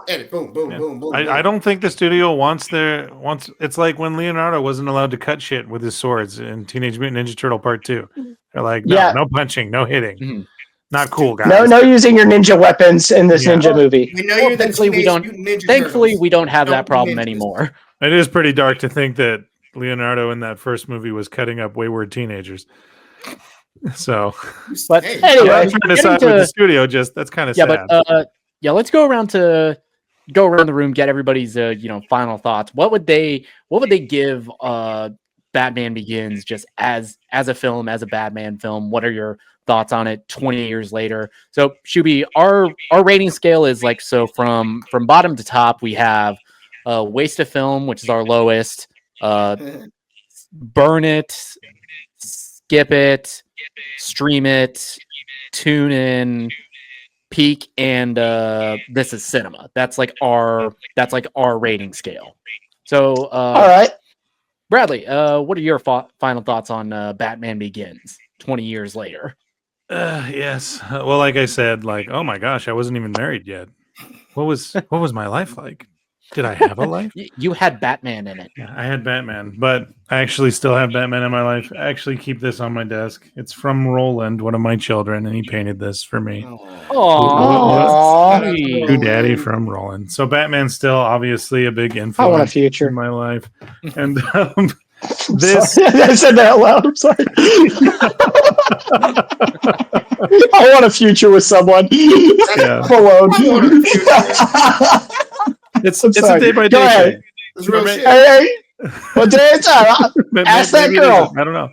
edit, boom, boom, boom, boom. I don't think the studio wants it's like when Leonardo wasn't allowed to cut shit with his swords in Teenage Mutant Ninja Turtle Part 2. They're like, no punching, no hitting. Mm-hmm. Not cool, guys. No using your ninja weapons in this ninja movie. Thankfully, we don't have that problem anymore. It is pretty dark to think that Leonardo in that first movie was cutting up wayward teenagers. So, but anyway, I'm trying to side with the studio. Just that's kind of sad. But let's go around the room, get everybody's final thoughts. What would they give Batman Begins just as a film, as a Batman film? What are your thoughts on it 20 years later? So Schuby, our rating scale is like, so from bottom to top, we have waste of film, which is our lowest, burn it, skip it, stream it, tune in, peak, and this is cinema. That's like our rating scale. So all right, Bradley, what are your final thoughts on Batman Begins 20 years later? Yes. Well, like I said, like, oh my gosh, I wasn't even married yet. What was my life like? Did I have a life? You had Batman in it. Yeah, I had Batman, but I actually still have Batman in my life. I actually keep this on my desk. It's from Roland, one of my children, and he painted this for me. Aww. To Daddy from Roland. So Batman's still obviously a big influence I want a future in my life. And this I said that out loud. I'm sorry. I want a future with someone. Alone. It's a day by day thing. Hey, what day is that? Ask that girl. I don't know.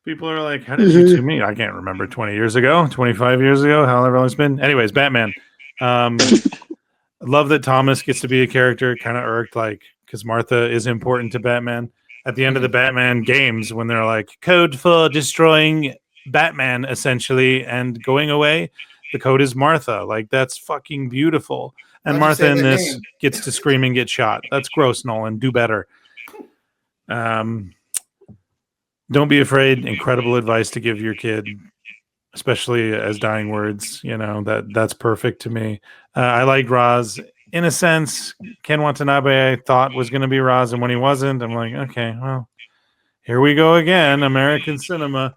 People are like, how did you two meet? I can't remember. 20 years ago, 25 years ago, however long it's been. Anyways, Batman. Love that Thomas gets to be a character. Kind of irked, like, because Martha is important to Batman. At the end of the Batman games, when they're like, code for destroying Batman, essentially, and going away, the code is Martha. Like, that's fucking beautiful. And Martha in this gets to scream and get shot. That's gross, Nolan. Do better. Don't be afraid. Incredible advice to give your kid, especially as dying words. That's perfect to me. I like Roz. In a sense, Ken Watanabe I thought was going to be Roz, and when he wasn't, I'm like, okay, well, here we go again. American cinema.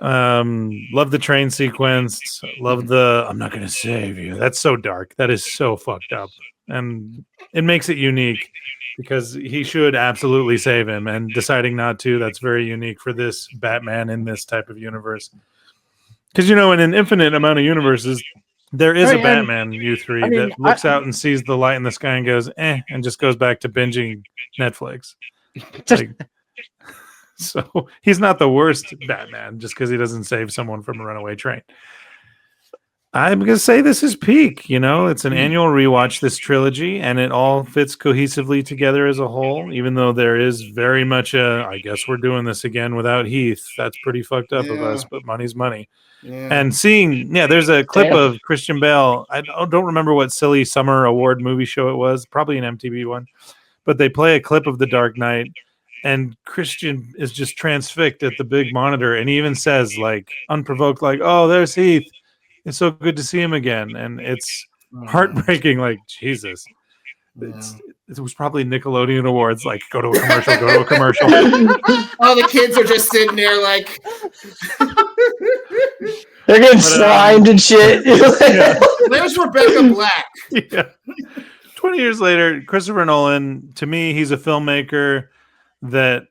Love the train sequence. Love the I'm not going to save you. That's so dark. That is so fucked up. And it makes it unique because he should absolutely save him, and deciding not to, that's very unique for this Batman in this type of universe. Because, in an infinite amount of universes, there is a Batman U3 that looks out and sees the light in the sky and goes, and just goes back to binging Netflix. So he's not the worst Batman just because he doesn't save someone from a runaway train. I'm gonna say this is peak. You know, it's an annual rewatch, this trilogy, and it all fits cohesively together as a whole. Even though there is very much I guess we're doing this again without Heath. That's pretty fucked up of us, but money's money. Yeah. And there's a clip of Christian Bale. I don't remember what silly summer award movie show it was, probably an MTV one, but they play a clip of The Dark Knight, and Christian is just transfixed at the big monitor, and he even says, like, unprovoked, like, "Oh, there's Heath. It's so good to see him again." And it's heartbreaking. Like, Jesus. It was probably Nickelodeon Awards. Like, go to a commercial, go to a commercial. All the kids are just sitting there like... They're getting slimed and shit. There's Rebecca Black. Yeah. 20 years later, Christopher Nolan, to me, he's a filmmaker that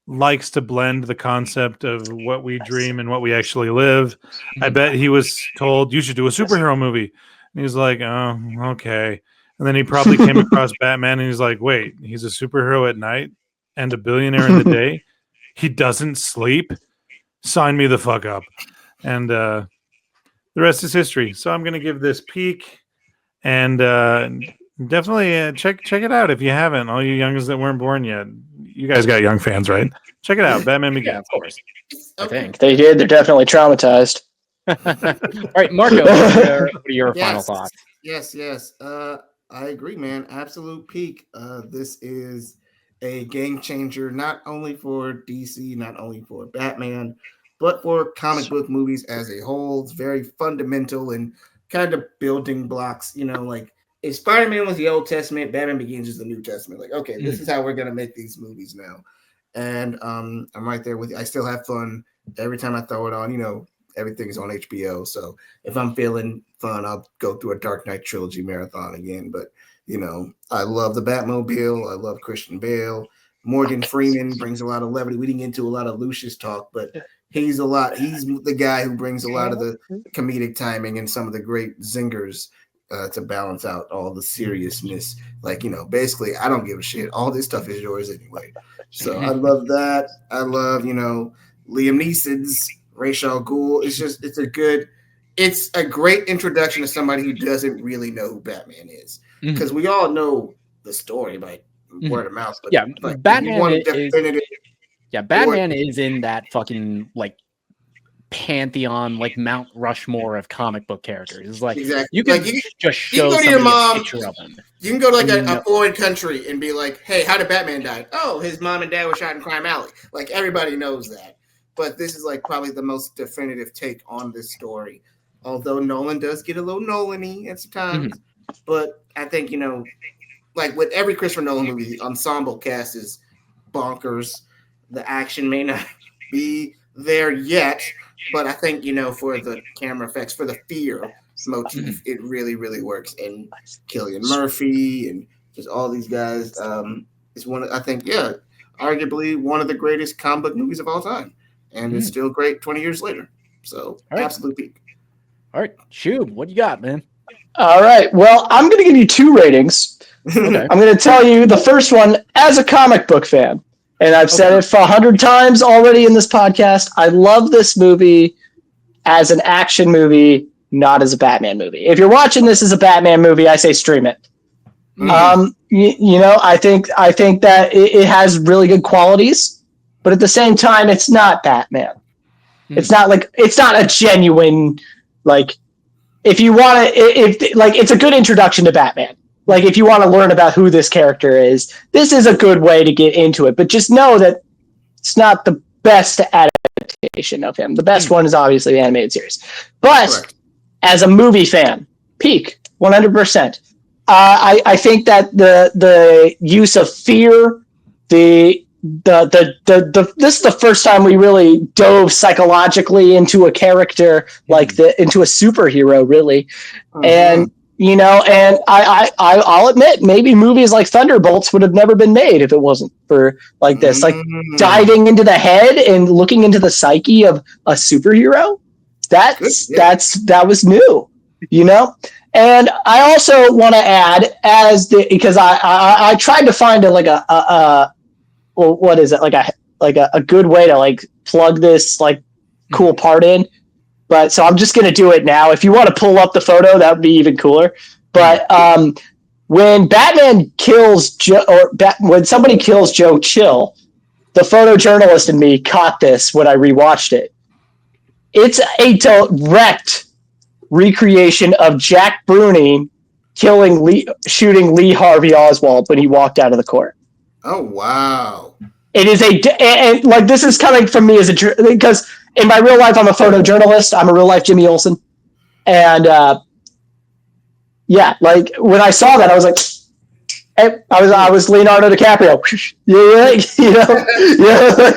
likes to blend the concept of what we dream and what we actually live. I bet he was told, you should do a superhero movie. And he's like, oh, okay. And then he probably came across Batman and he's like, wait, he's a superhero at night and a billionaire in the day? He doesn't sleep? Sign me the fuck up. And the rest is history. So I'm going to give this peak, and definitely check it out if you haven't. All you youngers that weren't born yet. You guys got young fans, right? Check it out. Batman Begins. Yeah, of course. I think. They did. They're definitely traumatized. All right, Marco, what are your final thoughts? Yes. I agree, man. Absolute peak. This is a game changer, not only for DC, not only for Batman, but for comic book movies as a whole. It's very fundamental and kind of building blocks. You know, like if Spider-Man was the Old Testament, Batman Begins is the New Testament. Like, okay, this is how we're gonna make these movies now. And I'm right there with you. I still have fun every time I throw it on. You know, everything is on HBO. So if I'm feeling fun, I'll go through a Dark Knight trilogy marathon again. But, you know, I love the Batmobile. I love Christian Bale. Morgan Freeman brings a lot of levity. We didn't get into a lot of Lucius talk, but he's the guy who brings a lot of the comedic timing and some of the great zingers to balance out all the seriousness. Like, you know, basically, I don't give a shit. All this stuff is yours anyway. So I love that. I love, you know, Liam Neeson's Ra's al Ghul. It's a great introduction to somebody who doesn't really know who Batman is, because we all know the story by word of mouth. But yeah, like, Batman is in that fucking like pantheon, like Mount Rushmore of comic book characters. It's like you can just show you can go to your mom. A picture of him. You can go to like a foreign country and be like, "Hey, how did Batman die?" Oh, his mom and dad were shot in Crime Alley. Like everybody knows that. But this is like probably the most definitive take on this story. Although Nolan does get a little Nolan-y at times, but I think, you know, like with every Christopher Nolan movie, the ensemble cast is bonkers. The action may not be there yet, but I think, you know, for the camera effects, for the fear motif, it really, really works. And Cillian Murphy and just all these guys is arguably one of the greatest comic book movies of all time. And it's still great 20 years later. So absolute peak. All right, Shub, what you got, man? All right. Well, I'm going to give you 2 ratings. Okay. I'm going to tell you the first one as a comic book fan. And I've said it 100 times already in this podcast. I love this movie as an action movie, not as a Batman movie. If you're watching this as a Batman movie, I say stream it. You know, I think that it has really good qualities, but at the same time, it's not Batman. It's not a genuine, like, if you want to, it's a good introduction to Batman. Like, if you want to learn about who this character is, this is a good way to get into it. But just know that it's not the best adaptation of him. The best one is obviously the animated series. But as a movie fan, peak 100%. I think that the use of fear, this is the first time we really dove psychologically into a character into a superhero, really. And you know, and I'll admit, maybe movies like Thunderbolts would have never been made if it wasn't for like this, like diving into the head and looking into the psyche of a superhero. That was new, you know. And I also want to add, because I tried to find a good way to like plug this like cool part in. but so I'm just going to do it now. If you want to pull up the photo, that would be even cooler. But when Batman kills when somebody kills Joe Chill, the photojournalist in me caught this when I rewatched it. It's a direct recreation of Jack Bruni shooting Lee Harvey Oswald when he walked out of the court. Oh wow! It is and like this is coming from me because in my real life I'm a photojournalist. I'm a real life Jimmy Olsen, and yeah, like when I saw that I was like, I was Leonardo DiCaprio. Yeah, yeah.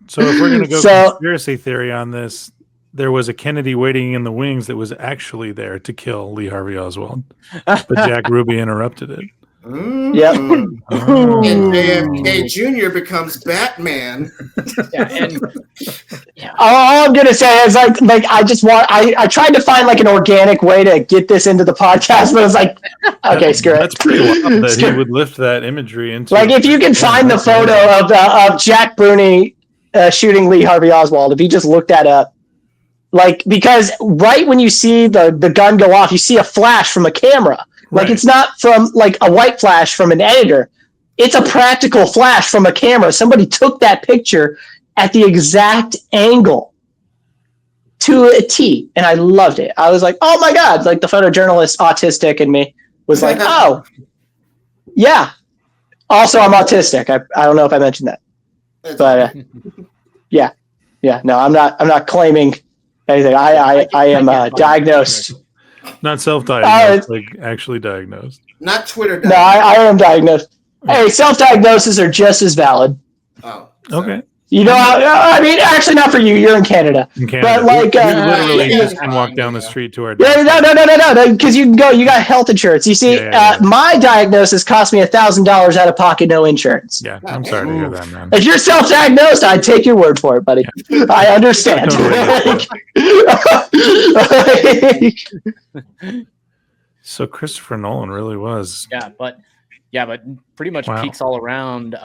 So if we're gonna go conspiracy theory on this, there was a Kennedy waiting in the wings that was actually there to kill Lee Harvey Oswald, but Jack Ruby interrupted it. Yep. And JFK Jr. becomes Batman. All I'm gonna say is like I tried to find like an organic way to get this into the podcast, but it's like, okay, screw it. That's pretty wild that he would lift that imagery into. Like if you can find the photo of Jack Bruni shooting Lee Harvey Oswald, if you just look that up. Like, because right when you see the gun go off, you see a flash from a camera. Like, it's not from, like, a white flash from an editor. It's a practical flash from a camera. Somebody took that picture at the exact angle to a T, and I loved it. I was like, oh, my God. Like, the photojournalist autistic in me was like, oh, yeah. Also, I'm autistic. I don't know if I mentioned that. But, yeah. Yeah, no, I'm not claiming anything. I am diagnosed. Not self-diagnosed, like actually diagnosed. Not Twitter diagnosed. No, I am diagnosed. Hey, self-diagnoses are just as valid. Oh. Okay. You know, I mean, actually not for you. You're in Canada. But like, we literally just can walk down the street to our doctor. No, because you can go. You got health insurance. You see, my diagnosis cost me $1,000 out of pocket, no insurance. Yeah, I'm sorry to hear that, man. If you're self-diagnosed, I'd take your word for it, buddy. Yeah. I understand. So Christopher Nolan really was. Yeah, but pretty much peaks all around,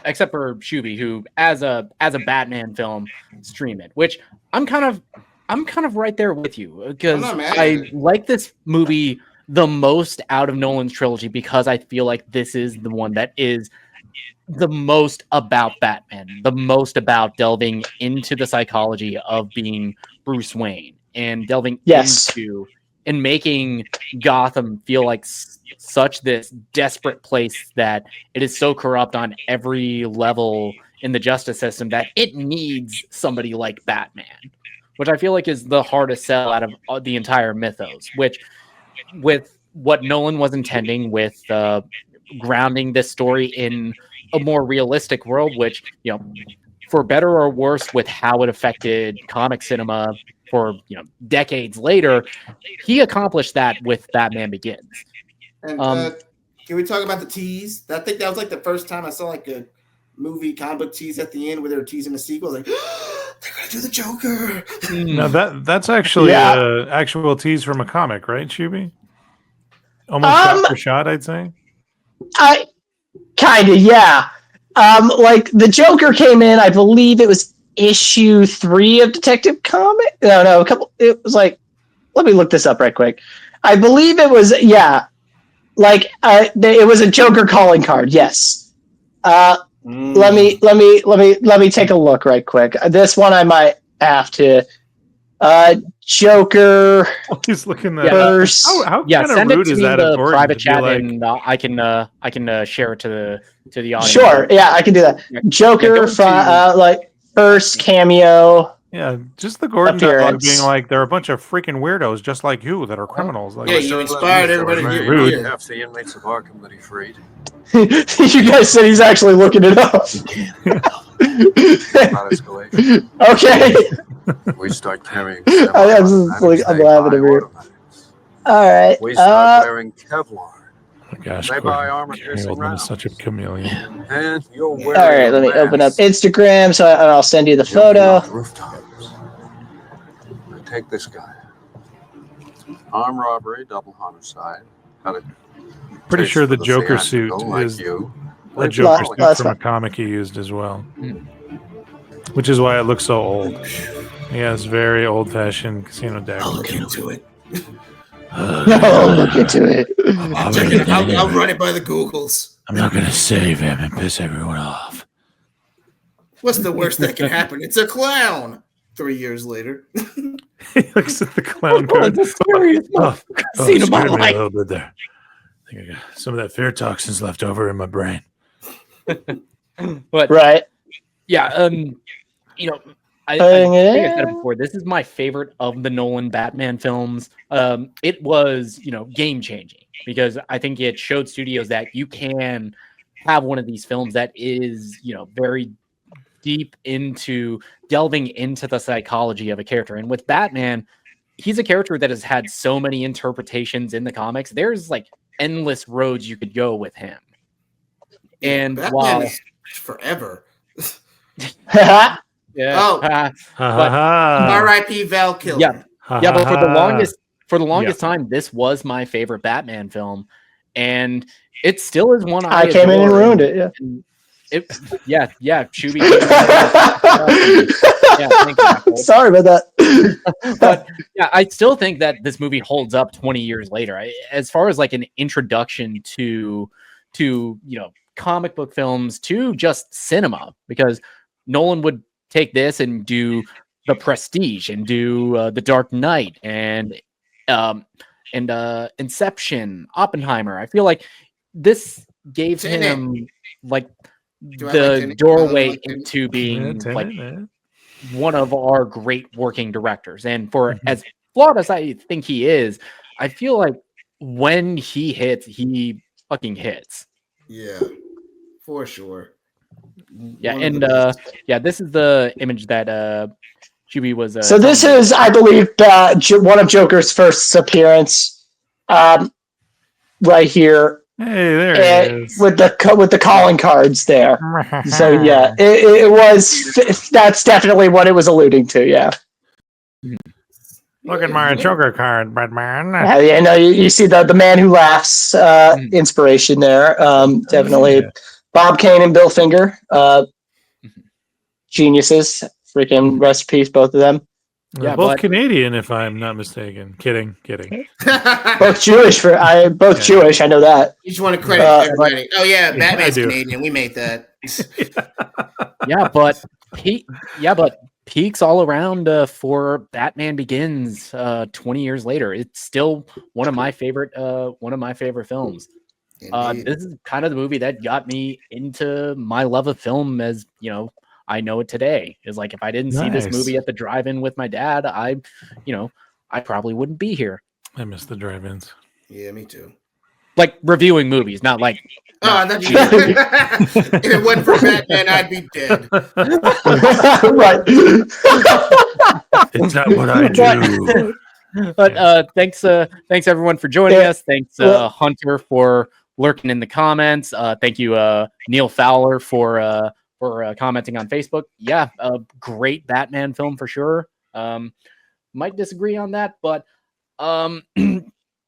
except for Schuby, who as a Batman film, stream it. Which I'm kind of right there with you because I like this movie the most out of Nolan's trilogy because I feel like this is the one that is the most about Batman, the most about delving into the psychology of being Bruce Wayne and delving into and making Gotham feel like such this desperate place that it is so corrupt on every level in the justice system that it needs somebody like Batman, which I feel like is the hardest sell out of the entire mythos, which with what Nolan was intending with grounding this story in a more realistic world, which, you know, for better or worse with how it affected comic cinema for, you know, decades later, he accomplished that with Batman Begins. And can we talk about the tease? I think that was like the first time I saw like a movie comic book tease at the end where they were teasing the sequel. Like, they're gonna do the Joker. No, that's actually an actual tease from a comic, right, Schuby? Almost shot for shot, I'd say. I kind of, yeah. Like the Joker came in, I believe it was issue 3 of Detective Comics. No, it was like, let me look this up right quick. I believe it was, like it was a Joker calling card. Yes. Let me take a look right quick. This one I might have to. Joker. He's looking that first. How kind of rude is that? The private chat, and I can share it to the audience. Sure. Yeah, I can do that. Joker from like first cameo. Yeah, just the Gordon dialogue being like, there are a bunch of freaking weirdos just like you that are criminals. Like, yeah, you inspired everybody to get rude. Half the inmates of Arkham that he freed. You guys said he's actually looking it up. Okay. We start carrying. I'm laughing at you. All right. We start wearing Kevlar. Oh gosh, they buy armor piercing rounds. Such a chameleon. And you're wearing. All right, let me open up Instagram so I'll send you the photo. Rooftops. Take this guy. Armed robbery, double homicide. Pretty sure the Joker suit is a Joker suit from a comic he used as well, which is why it looks so old. Yeah, it's very old-fashioned casino deck. I'll look into it. Look into it. I'll run it by the Googles. I'm not gonna save him and piss everyone off. What's the worst that can happen? It's a clown. 3 years later. He looks at the clown card. The scariest scene of my scared me life. a little bit there. I think I got some of that fear toxins left over in my brain. But Right. yeah, you know, I think I said it before. This is my favorite of the Nolan Batman films. It was, game changing because I think it showed studios that you can have one of these films that is, very deep into delving into the psychology of a character. And with Batman, he's a character that has had so many interpretations in the comics. There's like endless roads you could go with him. And Batman is forever. Yeah. Oh. But R.I.P. Val Kilmer. Yeah. Yeah, but for the longest time, this was my favorite Batman film. And it still is one I came in and ruined it, yeah. Schuby. Thank you. Sorry about that. But yeah, I still think that this movie holds up 20 years later. As far as like an introduction to comic book films, to just cinema, because Nolan would take this and do The Prestige and do The Dark Knight and Inception, Oppenheimer. I feel like this gave him like the doorway into being like one of our great working directors. And for as flawed as I think he is, I feel like when he hits, he fucking hits. Yeah, for sure. Yeah, and this is the image that Schuby was. So this is, I believe, one of Joker's first appearance, right here. Hey, there it is. With the calling cards there. So yeah, it was. That's definitely what it was alluding to. Yeah. Look at my Joker card, Batman. Yeah, no, you see the man who laughs inspiration there. Definitely. Bob Kane and Bill Finger, geniuses. Freaking rest in peace, both of them. Yeah, both Canadian, if I'm not mistaken. Kidding. Both Jewish. Jewish. I know that. You just want to credit everybody. Oh yeah, Batman's Canadian. We made that. but peaks all around for Batman Begins 20 years later. It's still one of my favorite films. This is kind of the movie that got me into my love of film as I know it today. Is like if I didn't see this movie at the drive-in with my dad, I probably wouldn't be here. I miss the drive-ins. Yeah, me too. Like reviewing movies, not like. If it wasn't for Batman, I'd be dead. Right. It's not what I do. But thanks everyone for joining us. Thanks Hunter for lurking in the comments. Thank you Neil Fowler for commenting on Facebook. Yeah, a great Batman film for sure. Might disagree on that, but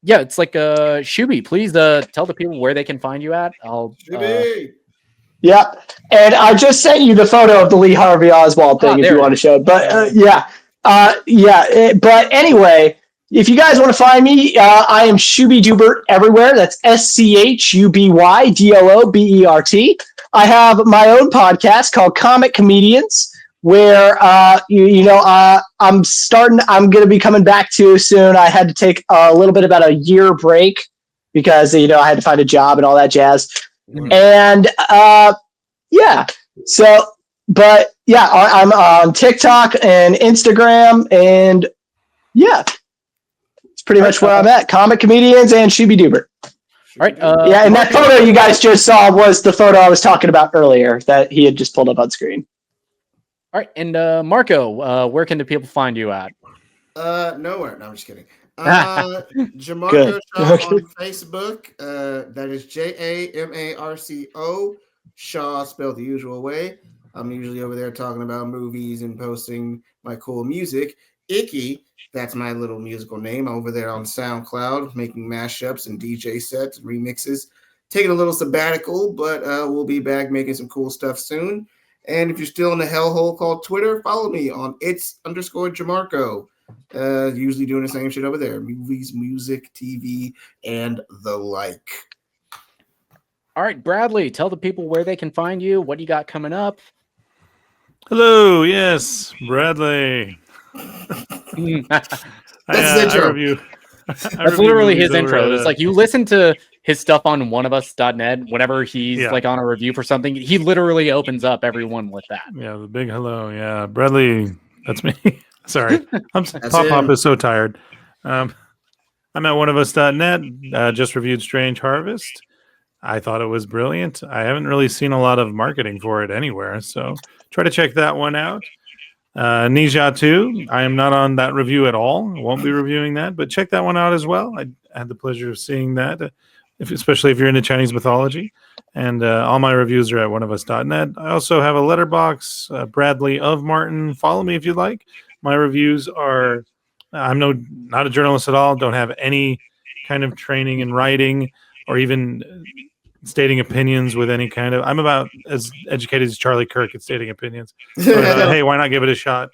yeah, it's like Schuby. Please tell the people where they can find you at. Yeah, and I just sent you the photo of the Lee Harvey Oswald thing if you want to show it. But but anyway, if you guys want to find me, I am Schubydoobert everywhere. That's SCHUBYDOOBERT. I have my own podcast called Comic Comedians, where I'm going to be coming back to soon. I had to take a little bit about a year break because I had to find a job and all that jazz. And I'm on TikTok and Instagram, and it's pretty much where I'm at. Comic Comedians and Schubydoobert. All right. And that photo you guys just saw was the photo I was talking about earlier that he had just pulled up on screen. All right. And Marco, where can the people find you at? Nowhere. No, I'm just kidding. Jamarco Shaw on Facebook. That is JAMARCO. Shaw spelled the usual way. I'm usually over there talking about movies and posting my cool music. Icky, that's my little musical name, over there on SoundCloud, making mashups and DJ sets and remixes. Taking a little sabbatical, but we'll be back making some cool stuff soon. And if you're still in the hellhole called Twitter, follow me on its_Jamarco. Usually doing the same shit over there. Movies, music, TV, and the like. All right, Bradley, tell the people where they can find you, what you got coming up. Hello, yes, Bradley. That's his intro. I review. That's literally his intro. It's like you listen to his stuff on oneofus.net whenever he's like on a review for something. He literally opens up everyone with that. Yeah, the big hello. Yeah, Bradley, that's me. Sorry, Pop is so tired. I'm at oneofus.net. Just reviewed Strange Harvest. I thought it was brilliant. I haven't really seen a lot of marketing for it anywhere, so try to check that one out. Ninja 2, I am not on that review at all. I won't be reviewing that, but check that one out as well. I had the pleasure of seeing that, especially if you're into Chinese mythology. And all my reviews are at oneofus.net. I also have a letterbox, Bradley of Martin. Follow me if you like. My reviews are, I'm not a journalist at all, don't have any kind of training in writing or even stating opinions with any kind of, I'm about as educated as Charlie Kirk at stating opinions. But, hey, why not give it a shot?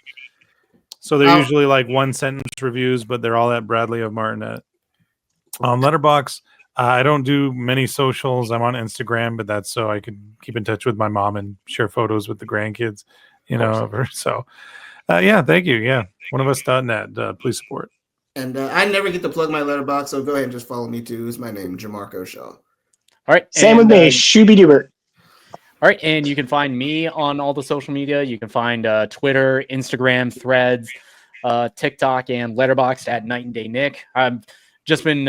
So they're usually like one sentence reviews, but they're all at Bradley of Martin. On Letterboxd, I don't do many socials. I'm on Instagram, but that's so I could keep in touch with my mom and share photos with the grandkids, you know, of her. So yeah, thank you. Yeah. Oneofus.net. Please support. And I never get to plug my letterbox, so go ahead and just follow me too. It's my name, Jamarco Shaw. All right. Same with me, schubydoobert. All right, and you can find me on all the social media. You can find Twitter, Instagram, Threads, TikTok, and Letterboxd at Night and Day Nick. I've just been,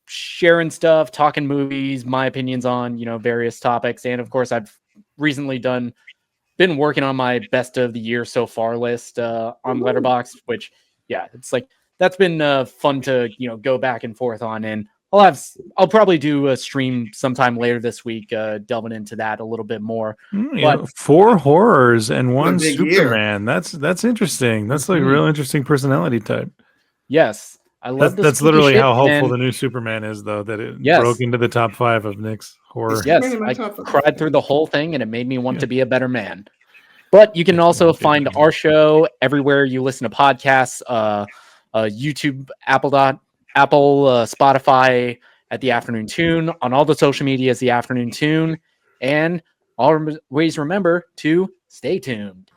sharing stuff, talking movies, my opinions on, various topics, and of course, I've recently been working on my best of the year so far list on Letterboxd, which, yeah, it's like that's been fun to go back and forth on, and I'll probably do a stream sometime later this week, delving into that a little bit more. But 4 horrors and 1 Superman. That's interesting. That's like a real interesting personality type. Yes, I love that's literally how hopeful the new Superman is, though. That it broke into the top 5 of Nick's horror. Yes, I cried through the whole thing, and it made me want to be a better man. But you can also find our show everywhere you listen to podcasts, YouTube, Apple, Spotify at The Afternoon Tune, on all the social medias, The Afternoon Tune, and always remember to stay tuned.